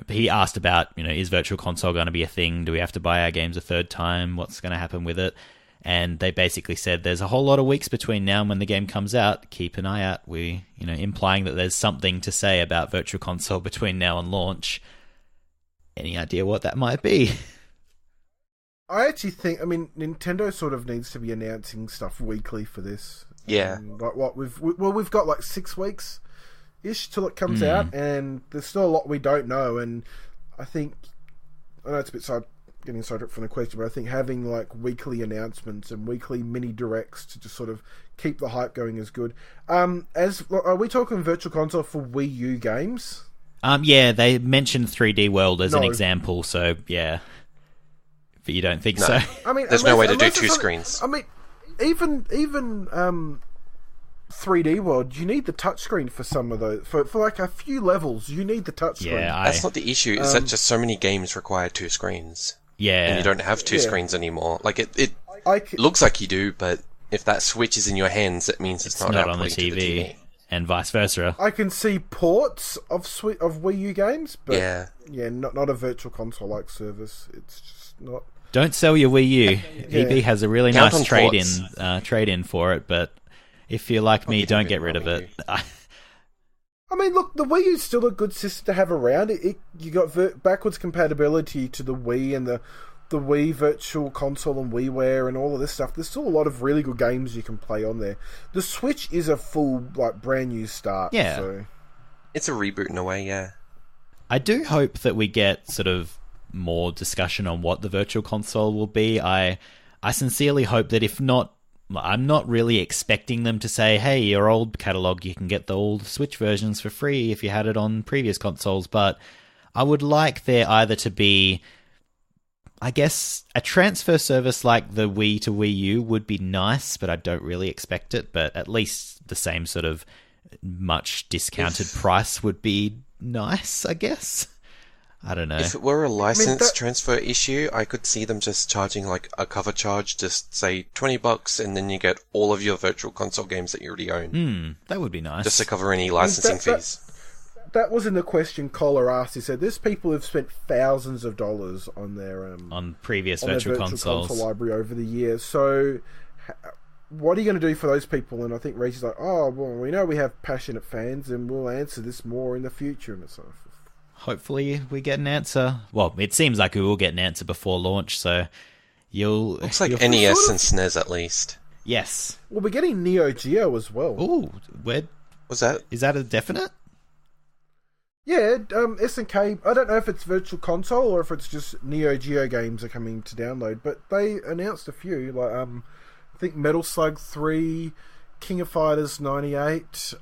he asked about, is Virtual Console going to be a thing? Do we have to buy our games a third time? What's going to happen with it? And they basically said there's a whole lot of weeks between now and when the game comes out. Keep an eye out. Implying that there's something to say about Virtual Console between now and launch. Any idea what that might be? I actually think, Nintendo sort of needs to be announcing stuff weekly for this. Yeah. Like what we've got like 6 weeks ish till it comes out, and there's still a lot we don't know. And I know it's a bit getting sidetracked from the question, but I think having like weekly announcements and weekly mini directs to just sort of keep the hype going is good. Are we talking Virtual Console for Wii U games? Yeah, they mentioned 3D World as an example, so yeah. But you don't think so? There's no way to do 2 screens. Even 3D World, you need the touchscreen for some of those. For like a few levels, you need the touchscreen. Yeah, that's not the issue. It's that just so many games require 2 screens. Yeah, and you don't have 2 screens anymore. Like it looks like you do, but if that Switch is in your hands, it means it's not on the TV, and vice versa. I can see ports of Wii U games, but not a Virtual Console like service. It's just not. Don't sell your Wii U. EB has a really nice trade-in for it, but if you're like me, don't get rid of it. Look, the Wii U's still a good system to have around. You got backwards compatibility to the Wii and the Wii Virtual Console and WiiWare and all of this stuff. There's still a lot of really good games you can play on there. The Switch is a full, brand new start. Yeah. So. It's a reboot in a way, yeah. I do hope that we get sort of more discussion on what the Virtual Console will be. I sincerely hope that if not, I'm not really expecting them to say, hey, your old catalogue, you can get the old Switch versions for free if you had it on previous consoles, but I would like there either to be, I guess, a transfer service like the Wii to Wii U would be nice, but I don't really expect it, but at least the same sort of much discounted price would be nice, I guess. I don't know. If it were a license transfer issue, I could see them just charging like a cover charge, just say $20, and then you get all of your Virtual Console games that you already own. That would be nice. Just to cover any licensing fees. That was in the question Kohler asked. He said, "There's people who've spent thousands of dollars on their on previous on Virtual their Consoles console library over the years. So, what are you going to do for those people?" And I think Reggie's like, "Oh, well, we know we have passionate fans, and we'll answer this more in the future." And it's like, hopefully we get an answer. Well, it seems like we will get an answer before launch, so looks like NES and SNES at least. Yes. Well, we're getting Neo Geo as well. Ooh, was that? Is that a definite? Yeah, SNK. I don't know if it's Virtual Console or if it's just Neo Geo games are coming to download, but they announced a few. Like, I think Metal Slug 3, King of Fighters 98,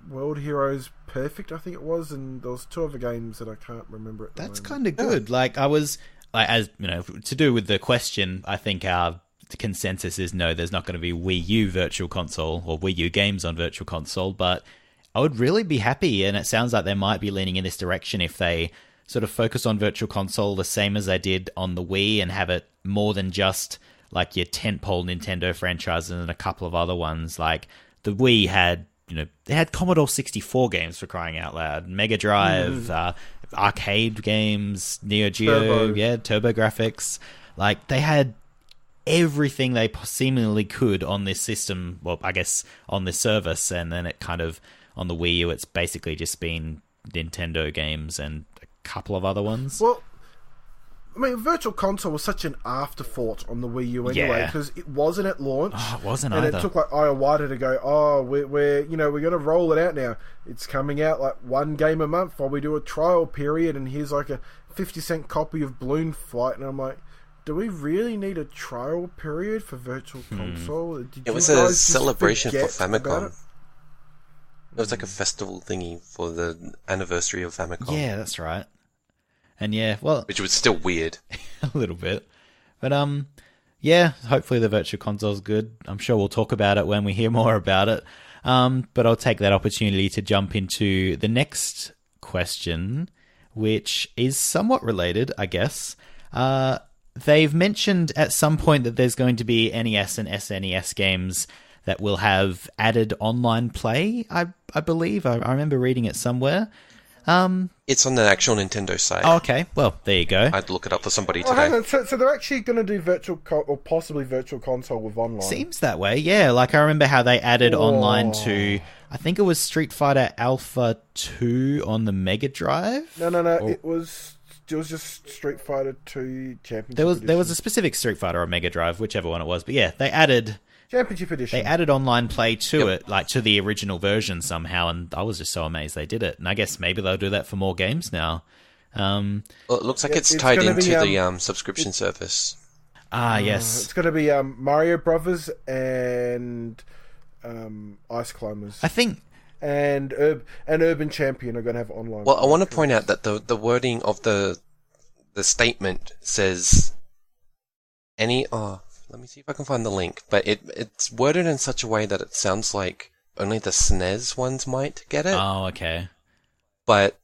World Heroes Perfect, I think it was, and there was 2 other games that I can't remember at the That's moment. kind of good. Like, I was, as you know, to do with the question, I think our consensus is no, there's not going to be Wii U Virtual Console or Wii U games on Virtual Console, but I would really be happy, and it sounds like they might be leaning in this direction if they sort of focus on Virtual Console the same as they did on the Wii and have it more than just like your tentpole Nintendo franchises and a couple of other ones. Like the Wii had, they had Commodore 64 games for crying out loud, Mega Drive, arcade games, Neo Geo, Turbo Graphics. Like they had everything they seemingly could on this system. Well, I guess on this service, and then it kind of on the Wii U, it's basically just been Nintendo games and a couple of other ones. Well, Virtual Console was such an afterthought on the Wii U anyway, because it wasn't at launch. Oh, it wasn't and either. It took like Iwata to go, we're going to roll it out now. It's coming out like 1 game a month while we do a trial period, and here's like a 50-cent copy of Balloon Flight, and I'm like, do we really need a trial period for Virtual Console? It was a celebration for Famicom. It was like a festival thingy for the anniversary of Famicom. Yeah, that's right. And which was still weird. A little bit. But hopefully the Virtual Console's good. I'm sure we'll talk about it when we hear more about it. But I'll take that opportunity to jump into the next question, which is somewhat related, I guess. They've mentioned at some point that there's going to be NES and SNES games that will have added online play, I believe. I remember reading it somewhere. It's on the actual Nintendo site. Oh, okay. Well, there you go. I'd look it up for somebody Oh, hang today. on. So they're actually going to do or possibly virtual console with online. Seems that way, yeah. Like, I remember how they added online to, I think it was Street Fighter Alpha 2 on the Mega Drive? No. It was just Street Fighter 2 Championship There was a specific Street Fighter on Mega Drive, whichever one it was. But yeah, they added Championship Edition. They added online play to it, like to the original version somehow, and I was just so amazed they did it. And I guess maybe they'll do that for more games now. Well, it looks like it's tied into the subscription service. Yes. It's going to be Mario Brothers and Ice Climbers. I think... And Urban Champion are going to have online. Well, I want to point out that the wording of the statement says any... let me see if I can find the link. But it's worded in such a way that it sounds like only the SNES ones might get it. Oh, okay. But,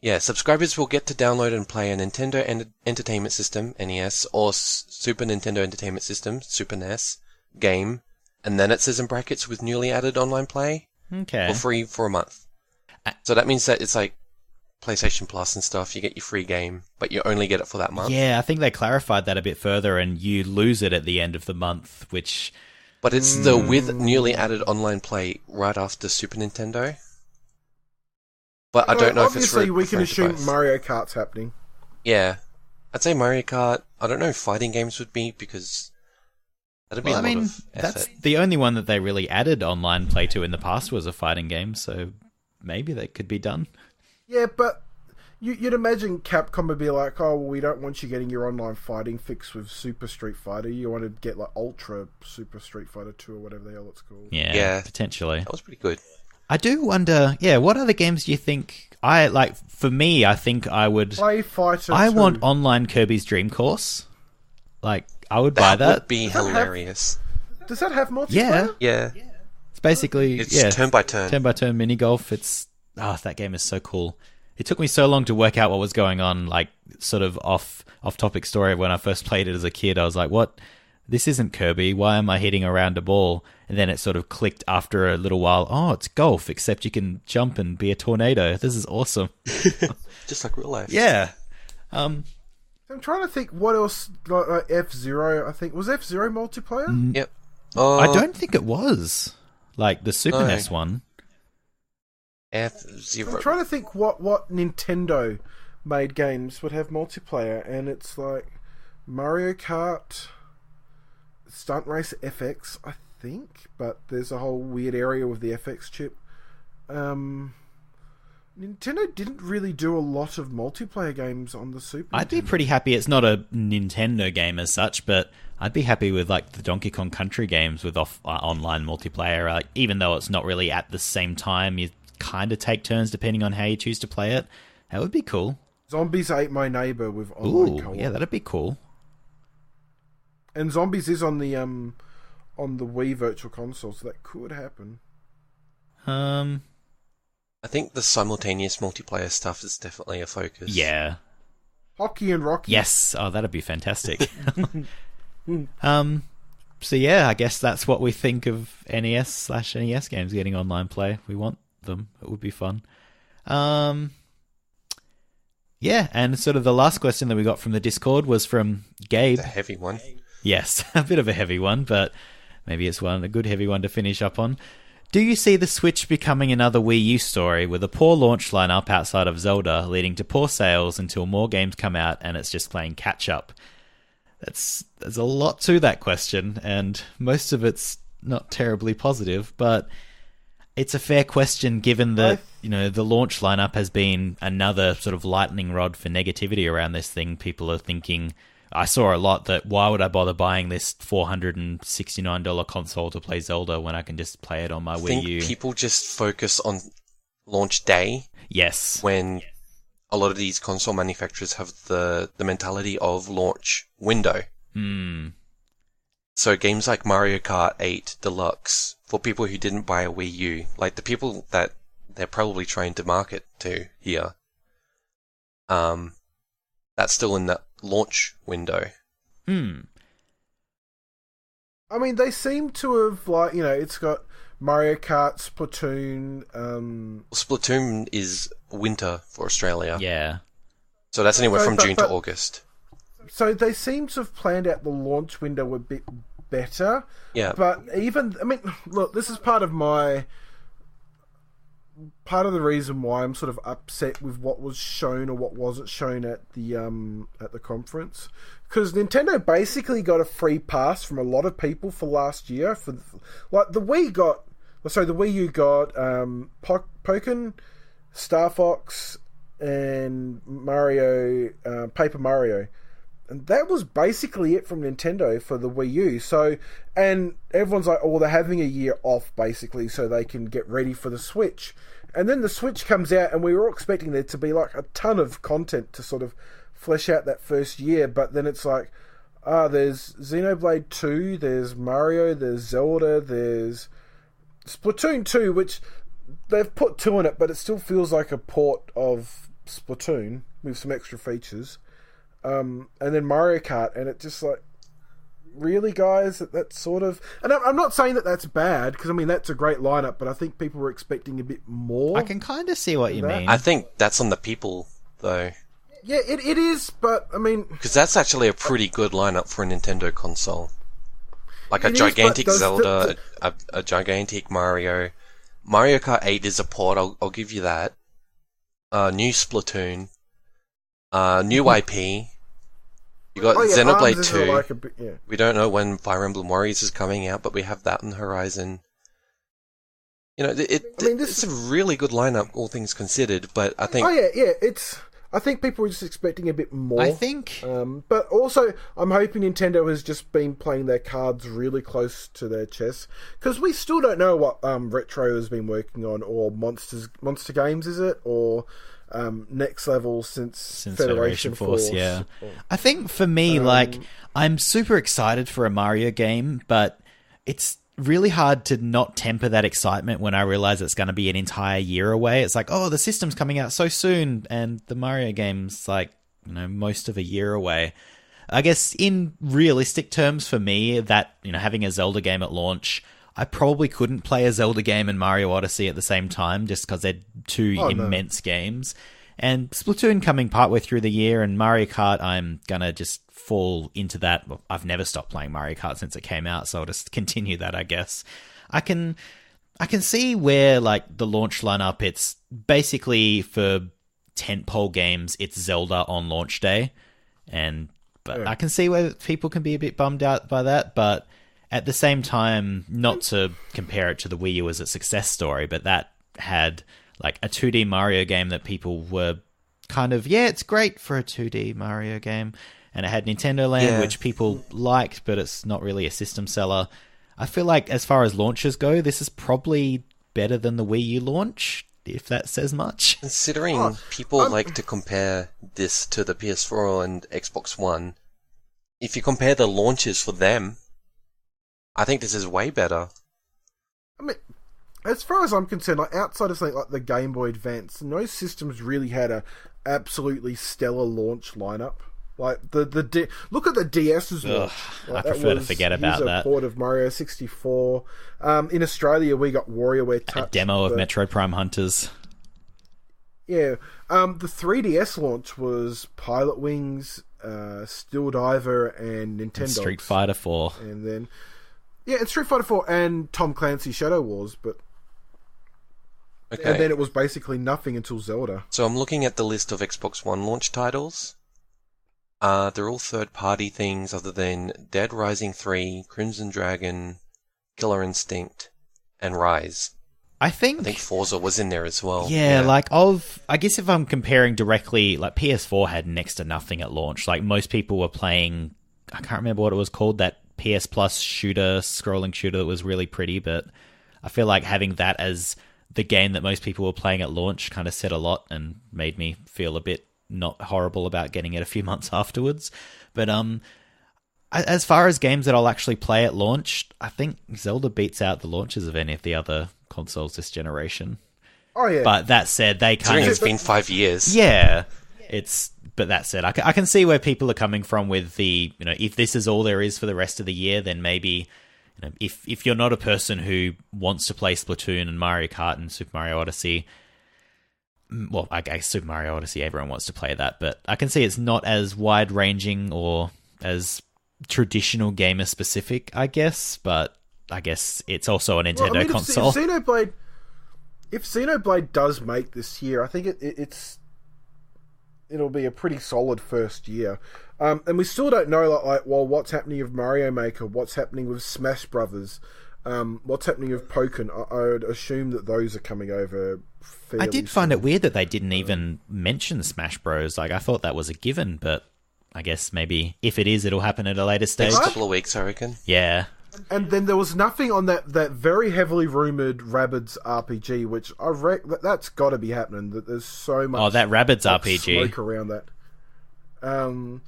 yeah, subscribers will get to download and play a Nintendo Entertainment System, NES, or Super Nintendo Entertainment System, Super NES, game. And then it says in brackets with newly added online play. Okay. For free for a month. So that means that it's like PlayStation Plus and stuff, you get your free game, but you only get it for that month. Yeah, I think they clarified that a bit further, and you lose it at the end of the month, which... But it's the with newly added online play right after Super Nintendo. But I don't know if it's... Obviously, we can assume Mario Kart's happening. Yeah. I'd say Mario Kart. I don't know if fighting games would be, because... that'd be a lot of effort. That's the only one that they really added online play to in the past was a fighting game, so maybe that could be done. Yeah, but you'd imagine Capcom would be like, oh, well, we don't want you getting your online fighting fix with Super Street Fighter. You want to get like Ultra Super Street Fighter 2 or whatever the hell it's called. Yeah, potentially. That was pretty good. I do wonder, what other games do you think... for me, I think I would... Play Fighter 2. I want online Kirby's Dream Course. Like, I would buy that. That would be hilarious. Does that have multiplayer? Yeah. It's basically... It's turn by turn. Turn-by-turn mini-golf. It's... that game is so cool. It took me so long to work out what was going on, like, sort of off-topic story. When I first played it as a kid, I was like, what? This isn't Kirby. Why am I hitting around a ball? And then it sort of clicked after a little while. Oh, it's golf, except you can jump and be a tornado. This is awesome. Just like real life. Yeah. I'm trying to think what else, like F-Zero, I think. Was F-Zero multiplayer? Yep. I don't think it was. Like, the Super NES one. F-Zero. I'm trying to think what Nintendo made games would have multiplayer, and it's like Mario Kart, Stunt Race FX, I think, but there's a whole weird area with the FX chip. Nintendo didn't really do a lot of multiplayer games on the Super I'd Nintendo. be pretty happy. It's not a Nintendo game as such, but I'd be happy with like the Donkey Kong Country games with online multiplayer. Like, even though it's not really at the same time, you kind of take turns depending on how you choose to play it. That would be cool. Zombies Ate My Neighbor with online Ooh, co-op. yeah, that'd be cool. And Zombies is on the Wii Virtual Console, so that could happen. I think the simultaneous multiplayer stuff is definitely a focus. Yeah. Hockey and Rocky. Yes. Oh, that'd be fantastic. So yeah, I guess that's what we think of NES/NES games getting online play. We want them. It would be fun. Yeah, and sort of the last question that we got from the Discord was from Gabe. The heavy one. Yes, a bit of a heavy one, but maybe it's a good heavy one to finish up on. Do you see the Switch becoming another Wii U story with a poor launch lineup outside of Zelda, leading to poor sales until more games come out and it's just playing catch up? There's a lot to that question, and most of it's not terribly positive, but it's a fair question given that the launch lineup has been another sort of lightning rod for negativity around this thing. People are thinking, I saw a lot that why would I bother buying this $469 console to play Zelda when I can just play it on my Wii U? I think people just focus on launch day. Yes. When a lot of these console manufacturers have the mentality of launch window. So games like Mario Kart 8 Deluxe, for people who didn't buy a Wii U, like the people that they're probably trying to market to here, that's still in the launch window. I mean, they seem to have, it's got Mario Kart, Splatoon. Splatoon is winter for Australia. Yeah. So that's anywhere from June to August. So they seem to have planned out the launch window a bit better. Yeah. But look, this is part of the reason why I'm sort of upset with what was shown or what wasn't shown at the conference, because Nintendo basically got a free pass from a lot of people for last year. The Wii U got Pokken, Star Fox, and Mario, Paper Mario. And that was basically it from Nintendo for the Wii U. So, and everyone's like, oh, they're having a year off, basically, so they can get ready for the Switch. And then the Switch comes out, and we were all expecting there to be like a ton of content to sort of flesh out that first year. But then it's like, there's Xenoblade 2, there's Mario, there's Zelda, there's Splatoon 2, which they've put 2 in it, but it still feels like a port of Splatoon with some extra features. And then Mario Kart, and it just like, really, guys? That's sort of... And I'm not saying that that's bad, because, I mean, that's a great lineup, but I think people were expecting a bit more. I can kind of see what you mean. I think that's on the people, though. Yeah, it is, but, I mean... Because that's actually a pretty good lineup for a Nintendo console. Like a gigantic Zelda, a gigantic Mario. Mario Kart 8 is a port, I'll give you that. New Splatoon. New IP. You got Xenoblade 2. We don't know when Fire Emblem Warriors is coming out, but we have that on the horizon. You know, it's a really good lineup, all things considered, but I think... I think people were just expecting a bit more. I think... but also, I'm hoping Nintendo has just been playing their cards really close to their chest, because we still don't know what Retro has been working on, or Monster Games, is it? Or... Next Level since Federation Force. Yeah. I think for me, I'm super excited for a Mario game, but it's really hard to not temper that excitement when I realize it's going to be an entire year away. It's like, oh, the system's coming out so soon, and the Mario game's like, most of a year away. I guess in realistic terms for me, that, having a Zelda game at launch, I probably couldn't play a Zelda game and Mario Odyssey at the same time just because they're two immense games. And Splatoon coming partway through the year, and Mario Kart, I'm going to just fall into that. Well, I've never stopped playing Mario Kart since it came out, so I'll just continue that, I guess. I can see where, the launch lineup, it's basically for tentpole games, it's Zelda on launch day. But I can see where people can be a bit bummed out by that, but... At the same time, not to compare it to the Wii U as a success story, but that had a 2D Mario game that people were kind of, it's great for a 2D Mario game. And it had Nintendo Land, which people liked, but it's not really a system seller. I feel like as far as launches go, this is probably better than the Wii U launch, if that says much. Considering people like to compare this to the PS4 and Xbox One, if you compare the launches for them, I think this is way better. I mean, as far as I'm concerned, outside of something like the Game Boy Advance, no systems really had a absolutely stellar launch lineup. Look at the DS as well. I prefer to forget about that. A port of Mario 64. In Australia, we got WarioWare Touch. A demo of Metroid Prime Hunters. Yeah. The 3DS launch was Pilot Wings, Steel Diver, and Nintendo. Street Fighter 4. And then... Yeah, it's Street Fighter 4 and Tom Clancy's Shadow Wars, but... Okay. And then it was basically nothing until Zelda. So I'm looking at the list of Xbox One launch titles. They're all third-party things other than Dead Rising 3, Crimson Dragon, Killer Instinct, and Rise. I think Forza was in there as well. Yeah, I guess if I'm comparing directly, PS4 had next to nothing at launch. Most people were playing... I can't remember what it was called, that PS Plus scrolling shooter that was really pretty, but I feel like having that as the game that most people were playing at launch kind of said a lot and made me feel a bit not horrible about getting it a few months afterwards. But as far as games that I'll actually play at launch, I think Zelda beats out the launches of any of the other consoles this generation. Oh yeah. But that said, it's been 5 years. Yeah. But that said, I can see where people are coming from with the, if this is all there is for the rest of the year, then maybe, if you're not a person who wants to play Splatoon and Mario Kart and Super Mario Odyssey, well, I guess Super Mario Odyssey, everyone wants to play that, but I can see it's not as wide-ranging or as traditional gamer-specific, I guess, but I guess it's also a Nintendo console. If Xenoblade does make this year, I think it'll be a pretty solid first year. And we still don't know, what's happening with Mario Maker, what's happening with Smash Brothers, what's happening with Pokken. I would assume that those are coming over fairly I did find it weird that they didn't even mention Smash Bros. Like, I thought that was a given, but I guess maybe if it is, it'll happen at a later stage. Next couple of weeks, I reckon. Yeah. And then there was nothing on that very heavily rumoured Rabbids RPG, which that's got to be happening. That there's so much. Oh, that Rabbids RPG. Smoke around that. And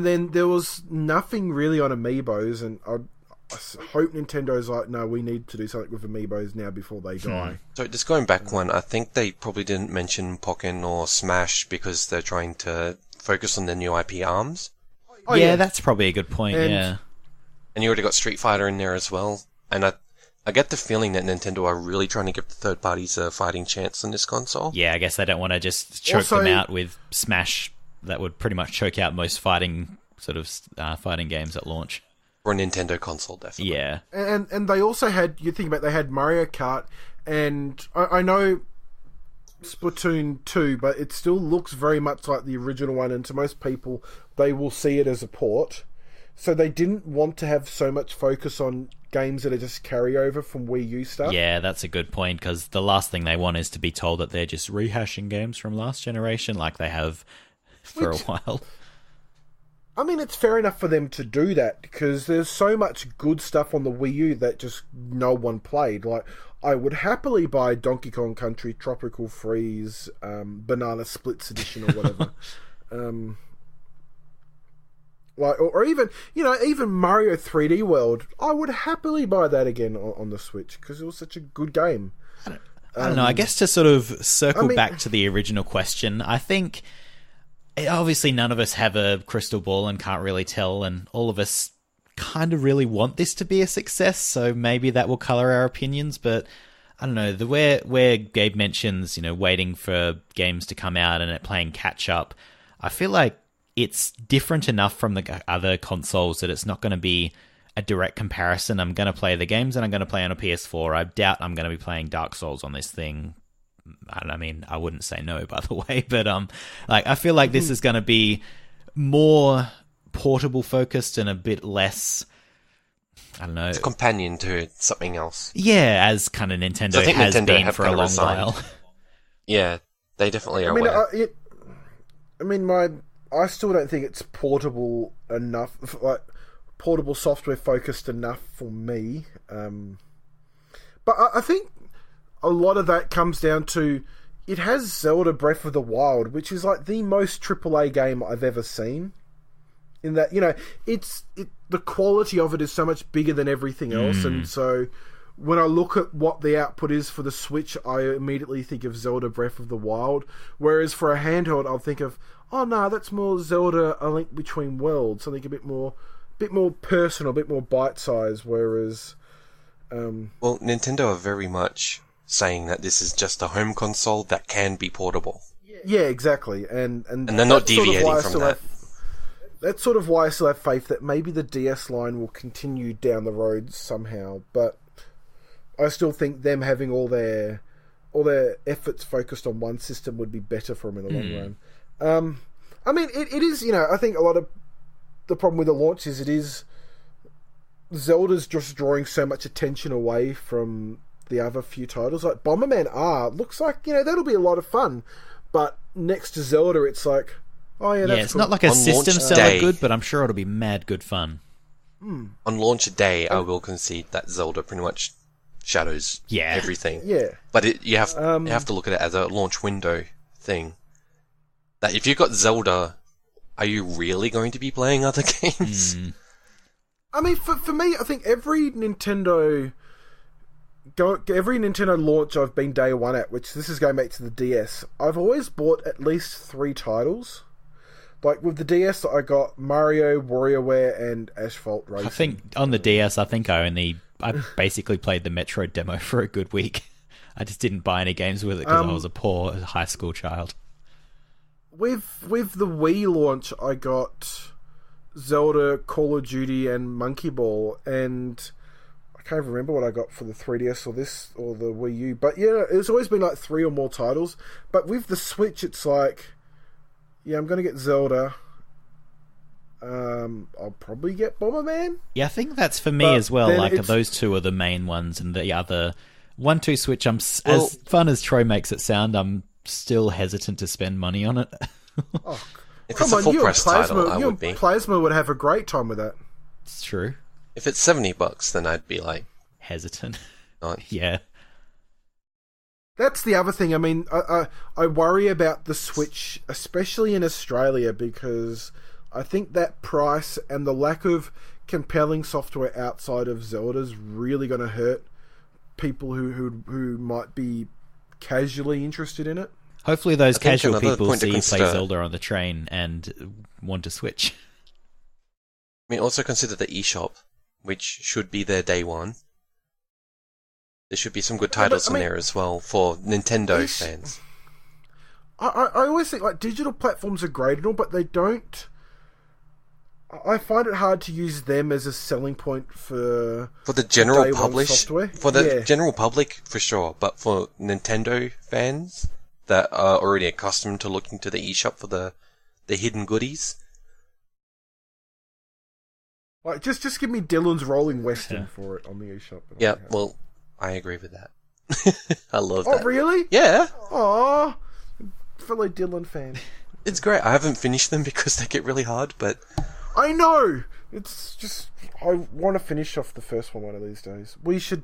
then there was nothing really on Amiibos, and I hope Nintendo's like, no, we need to do something with Amiibos now before they die. So just going back one, I think they probably didn't mention Pokken or Smash because they're trying to focus on their new IP ARMS. Oh, yeah, that's probably a good point. And you already got Street Fighter in there as well. And I get the feeling that Nintendo are really trying to give the third parties a fighting chance on this console. Yeah, I guess they don't want to just choke them out with Smash. That would pretty much choke out most fighting games at launch. For a Nintendo console, definitely. Yeah. And they also had, you think about, they had Mario Kart, and I know Splatoon 2, but it still looks very much like the original one, and to most people, they will see it as a port. So they didn't want to have so much focus on games that are just carryover from Wii U stuff. Yeah, that's a good point, because the last thing they want is to be told that they're just rehashing games from last generation like they have for a while. I mean, it's fair enough for them to do that, because there's so much good stuff on the Wii U that just no one played. Like, I would happily buy Donkey Kong Country Tropical Freeze Banana Splits Edition or whatever. Or even, even Mario 3D World, I would happily buy that again on the Switch, because it was such a good game. I don't know, I guess to sort of circle back to the original question, I think obviously none of us have a crystal ball and can't really tell, and all of us kind of really want this to be a success, so maybe that will colour our opinions, but I don't know, where Gabe mentions, waiting for games to come out and it playing catch up, I feel like it's different enough from the other consoles that it's not going to be a direct comparison. I'm going to play the games that I'm going to play on a PS4. I doubt I'm going to be playing Dark Souls on this thing. I mean, I wouldn't say no, by the way, but I feel like this is going to be more portable focused and a bit less, I don't know. It's a companion to something else. Yeah, as kind of Nintendo has Nintendo been for a long while. Yeah, they definitely are aware. I still don't think it's portable enough, like portable software focused enough for me. But I think a lot of that comes down to, it has Zelda Breath of the Wild, which is like the most AAA game I've ever seen. In that, the quality of it is so much bigger than everything else, and so when I look at what the output is for the Switch, I immediately think of Zelda Breath of the Wild. Whereas for a handheld, I'll think of, oh no, that's more Zelda: A Link Between Worlds, something a bit more personal, a bit more bite-sized. Whereas, well, Nintendo are very much saying that this is just a home console that can be portable. Yeah, exactly, and they're not deviating from that. That's sort of why I still have faith that maybe the DS line will continue down the road somehow, but I still think them having all their efforts focused on one system would be better for them in the long run. I mean, it is, I think a lot of the problem with the launch is Zelda's just drawing so much attention away from the other few titles. Like Bomberman R looks like, that'll be a lot of fun, but next to Zelda, it's like, oh yeah, that's it's cool. not like a On system launch seller day. good, but I'm sure it'll be mad good fun. On launch day, I will concede that Zelda pretty much shadows everything. Yeah. But you have to look at it as a launch window thing. That if you've got Zelda, are you really going to be playing other games? I mean, for me, I think every Nintendo launch I've been day one at, which this is going back to the DS, I've always bought at least 3 titles. Like with the DS, I got Mario, WarioWare, and Asphalt Racing. I think on the DS, I basically played the Metroid demo for a good week. I just didn't buy any games with it because I was a poor high school child. With the Wii launch, I got Zelda, Call of Duty, and Monkey Ball, and I can't remember what I got for the 3DS or the Wii U. But yeah, it's always been like 3 or more titles. But with the Switch, it's like, yeah, I'm going to get Zelda. I'll probably get Bomberman. Yeah, I think that's for me as well. Like those two are the main ones, and the other 1-2 Switch. As fun as Troy makes it sound, I'm still hesitant to spend money on it. Oh, if come it's a on, full you and price title, I you would and be. Plasma would have a great time with that. It's true. If it's $70, then I'd be like Hesitant. not. Yeah. That's the other thing. I mean, I worry about the Switch, especially in Australia, because I think that price and the lack of compelling software outside of Zelda is really going to hurt people who might be casually interested in it. Hopefully those casual another people point to see Play consider- Zelda on the train and want to switch. I mean, also consider the eShop, which should be there day one. There should be some good titles in there as well for Nintendo fans. I always think like digital platforms are great and all, but they don't. I find it hard to use them as a selling point for the general day one public, software. for the Yeah. general public for sure, but for Nintendo fans that are already accustomed to looking to the eShop for the hidden goodies. Like just give me Dylan's Rolling Western for it on the eShop. Yeah, well, I agree with that. I love Oh that. really? Yeah, Aw, fellow Dylan fan. it's great. I haven't finished them because they get really hard, but I know. It's just I want to finish off the first one of these days. We should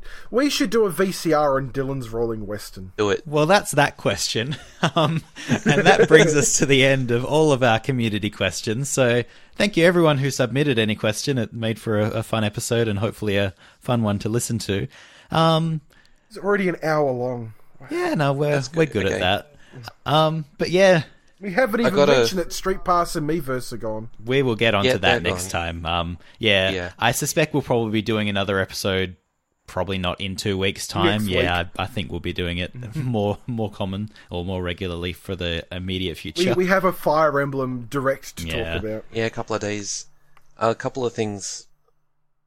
do a VCR on Dylan's Rolling Western. do it. Well, that's that question. And that brings us to the end of all of our community questions. So thank you everyone who submitted any question. It made for a fun episode and hopefully a fun one to listen to. It's already an hour long. Yeah, no, we're good Okay. at that. But yeah, We haven't even gotta- mentioned that Street Pass and Miiverse are gone. we will get onto Yeah, that they're next gone. time. Yeah. I suspect we'll probably be doing another episode, probably not in 2 weeks' time. Next Yeah, I think we'll be doing it more common or more regularly for the immediate future. We have a Fire Emblem Direct to Yeah. talk about. Yeah, a couple of days. A couple of things.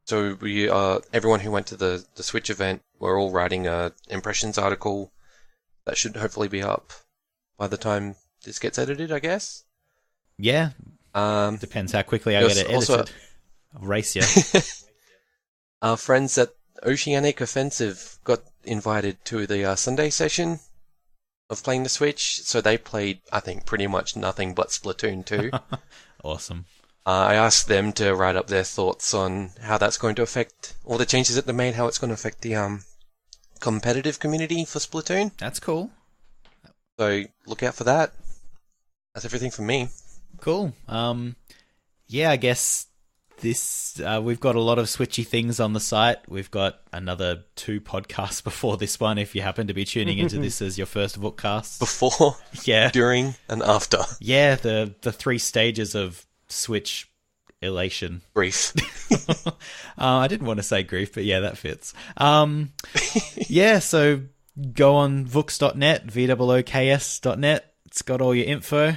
So we everyone who went to the Switch event, we're all writing a impressions article that should hopefully be up by the time this gets edited, I guess. Yeah, Um, depends how quickly I Yes, get it also- edited. I'll race you. our friends at Oceanic Offensive got invited to the Sunday session of playing the Switch, so they played, I think, pretty much nothing but Splatoon 2. Awesome. I asked them to write up their thoughts on how that's going to affect all the changes that they made, how it's going to affect the competitive community for Splatoon. That's cool. So look out for that. That's everything from me. Cool. Yeah, I guess this we've got a lot of switchy things on the site. We've got another 2 podcasts before this one. If you happen to be tuning into this as your first Vookcast, Before, yeah, during, and after. yeah, the 3 stages of Switch elation. Brief. I didn't want to say grief, but yeah, that fits. Yeah, so go on Vooks.net, VOOKS.net. It's got all your info.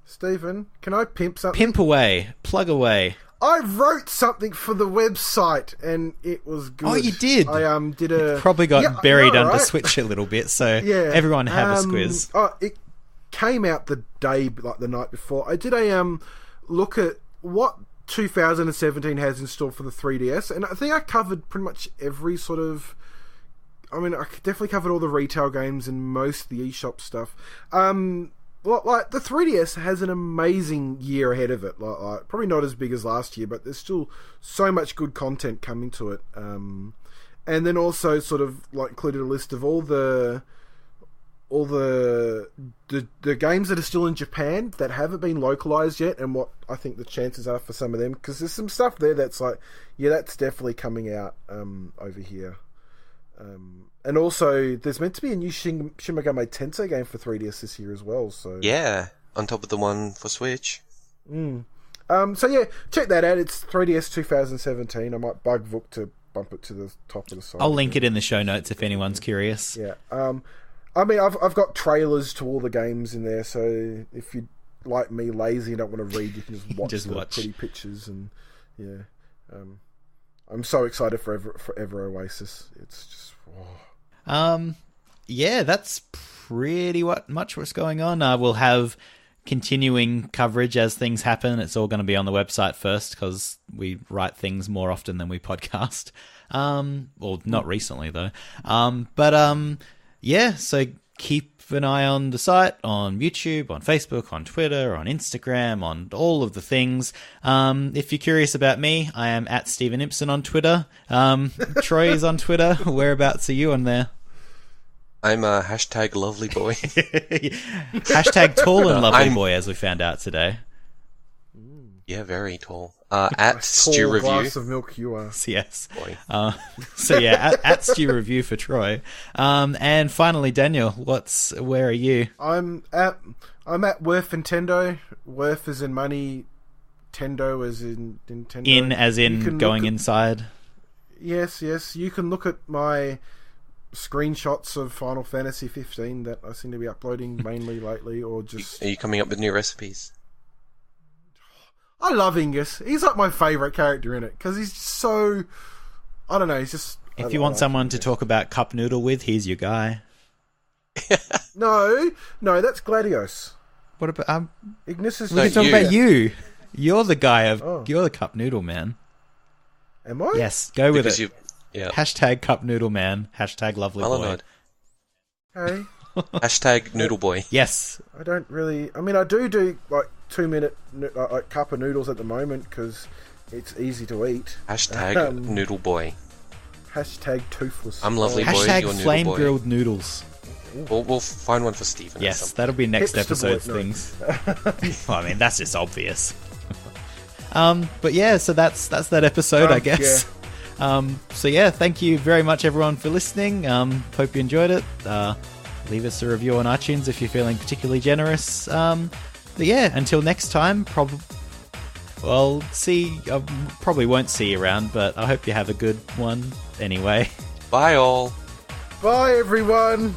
Stephen, can I pimp something? Pimp away, plug away. I wrote something for the website and it was good. Oh, you did? I did a Probably got Yeah, I buried know, under right? Switch a little bit, so Yeah. everyone have a squiz. Oh, it came out the day, like the night before. I did a look at what 2017 has in store for the 3DS, and I think I covered pretty much every sort of. I mean, I definitely covered all the retail games and most of the eShop stuff. Well, like the 3DS has an amazing year ahead of it. Like probably not as big as last year, but there's still so much good content coming to it. And then also sort of like included a list of all the games that are still in Japan that haven't been localized yet, and what I think the chances are for some of them, because there's some stuff there that's like, yeah, that's definitely coming out over here. And also, there's meant to be a new Shin Megami Tensei game for 3DS this year as well. So Yeah. on top of the one for Switch. So yeah, check that out. It's 3DS 2017. I might bug Vook to bump it to the top of the site. I'll link it in the show notes if anyone's curious. Yeah. I mean, I've got trailers to all the games in there, so if you like me, lazy, and don't want to read, you can just watch pretty pictures. And yeah, I'm so excited for Ever Oasis. It's just yeah, that's pretty much what's going on. We'll have continuing coverage as things happen. It's all going to be on the website first because we write things more often than we podcast. Well, not recently though. Yeah, so keep an eye on the site, on YouTube, on Facebook, on Twitter, on Instagram, on all of the things. If you're curious about me, I am at Stephen Impson on Twitter. Troy is on Twitter. Whereabouts are you on there? I'm a hashtag lovely boy. Hashtag tall and lovely boy, as we found out today. Yeah, very tall. At Stew Review. Glass of milk you are. Yes. Boy. So yeah, at Stew Review for Troy. And finally, Daniel, where are you? I'm at Worth Nintendo. Worth is in money. Tendo is in Nintendo. In as in going inside. Yes. You can look at my screenshots of Final Fantasy 15 that I seem to be uploading mainly lately, or just... Are you coming up with new recipes? I love Ingus. He's like my favourite character in it, because he's so... I don't know, he's just... If you want someone to talk about cup noodle with, he's your guy. No, that's Gladios. What about... Ignis is... We can talk about you. You're the guy of... You're the cup noodle man. Am I? Yes, go with it. Yeah. Hashtag cup noodle man. Hashtag lovely boy. Hey. Hashtag noodle boy. Yes. I don't really... I mean, I do like 2-minute like cup of noodles at the moment because it's easy to eat. Hashtag noodle boy. Hashtag toothless. I'm lovely boy. Hashtag You're flame noodle boy. Grilled noodles. We'll find one for Stephen. Yes, that'll be next Hipster episode's boy, no. things. Well, I mean, that's just obvious. But yeah, so that's that episode, I guess. Yeah. So yeah, thank you very much everyone for listening. Hope you enjoyed it. Leave us a review on iTunes if you're feeling particularly generous. But yeah, until next time, probably won't see you around, but I hope you have a good one anyway. Bye all. Bye everyone.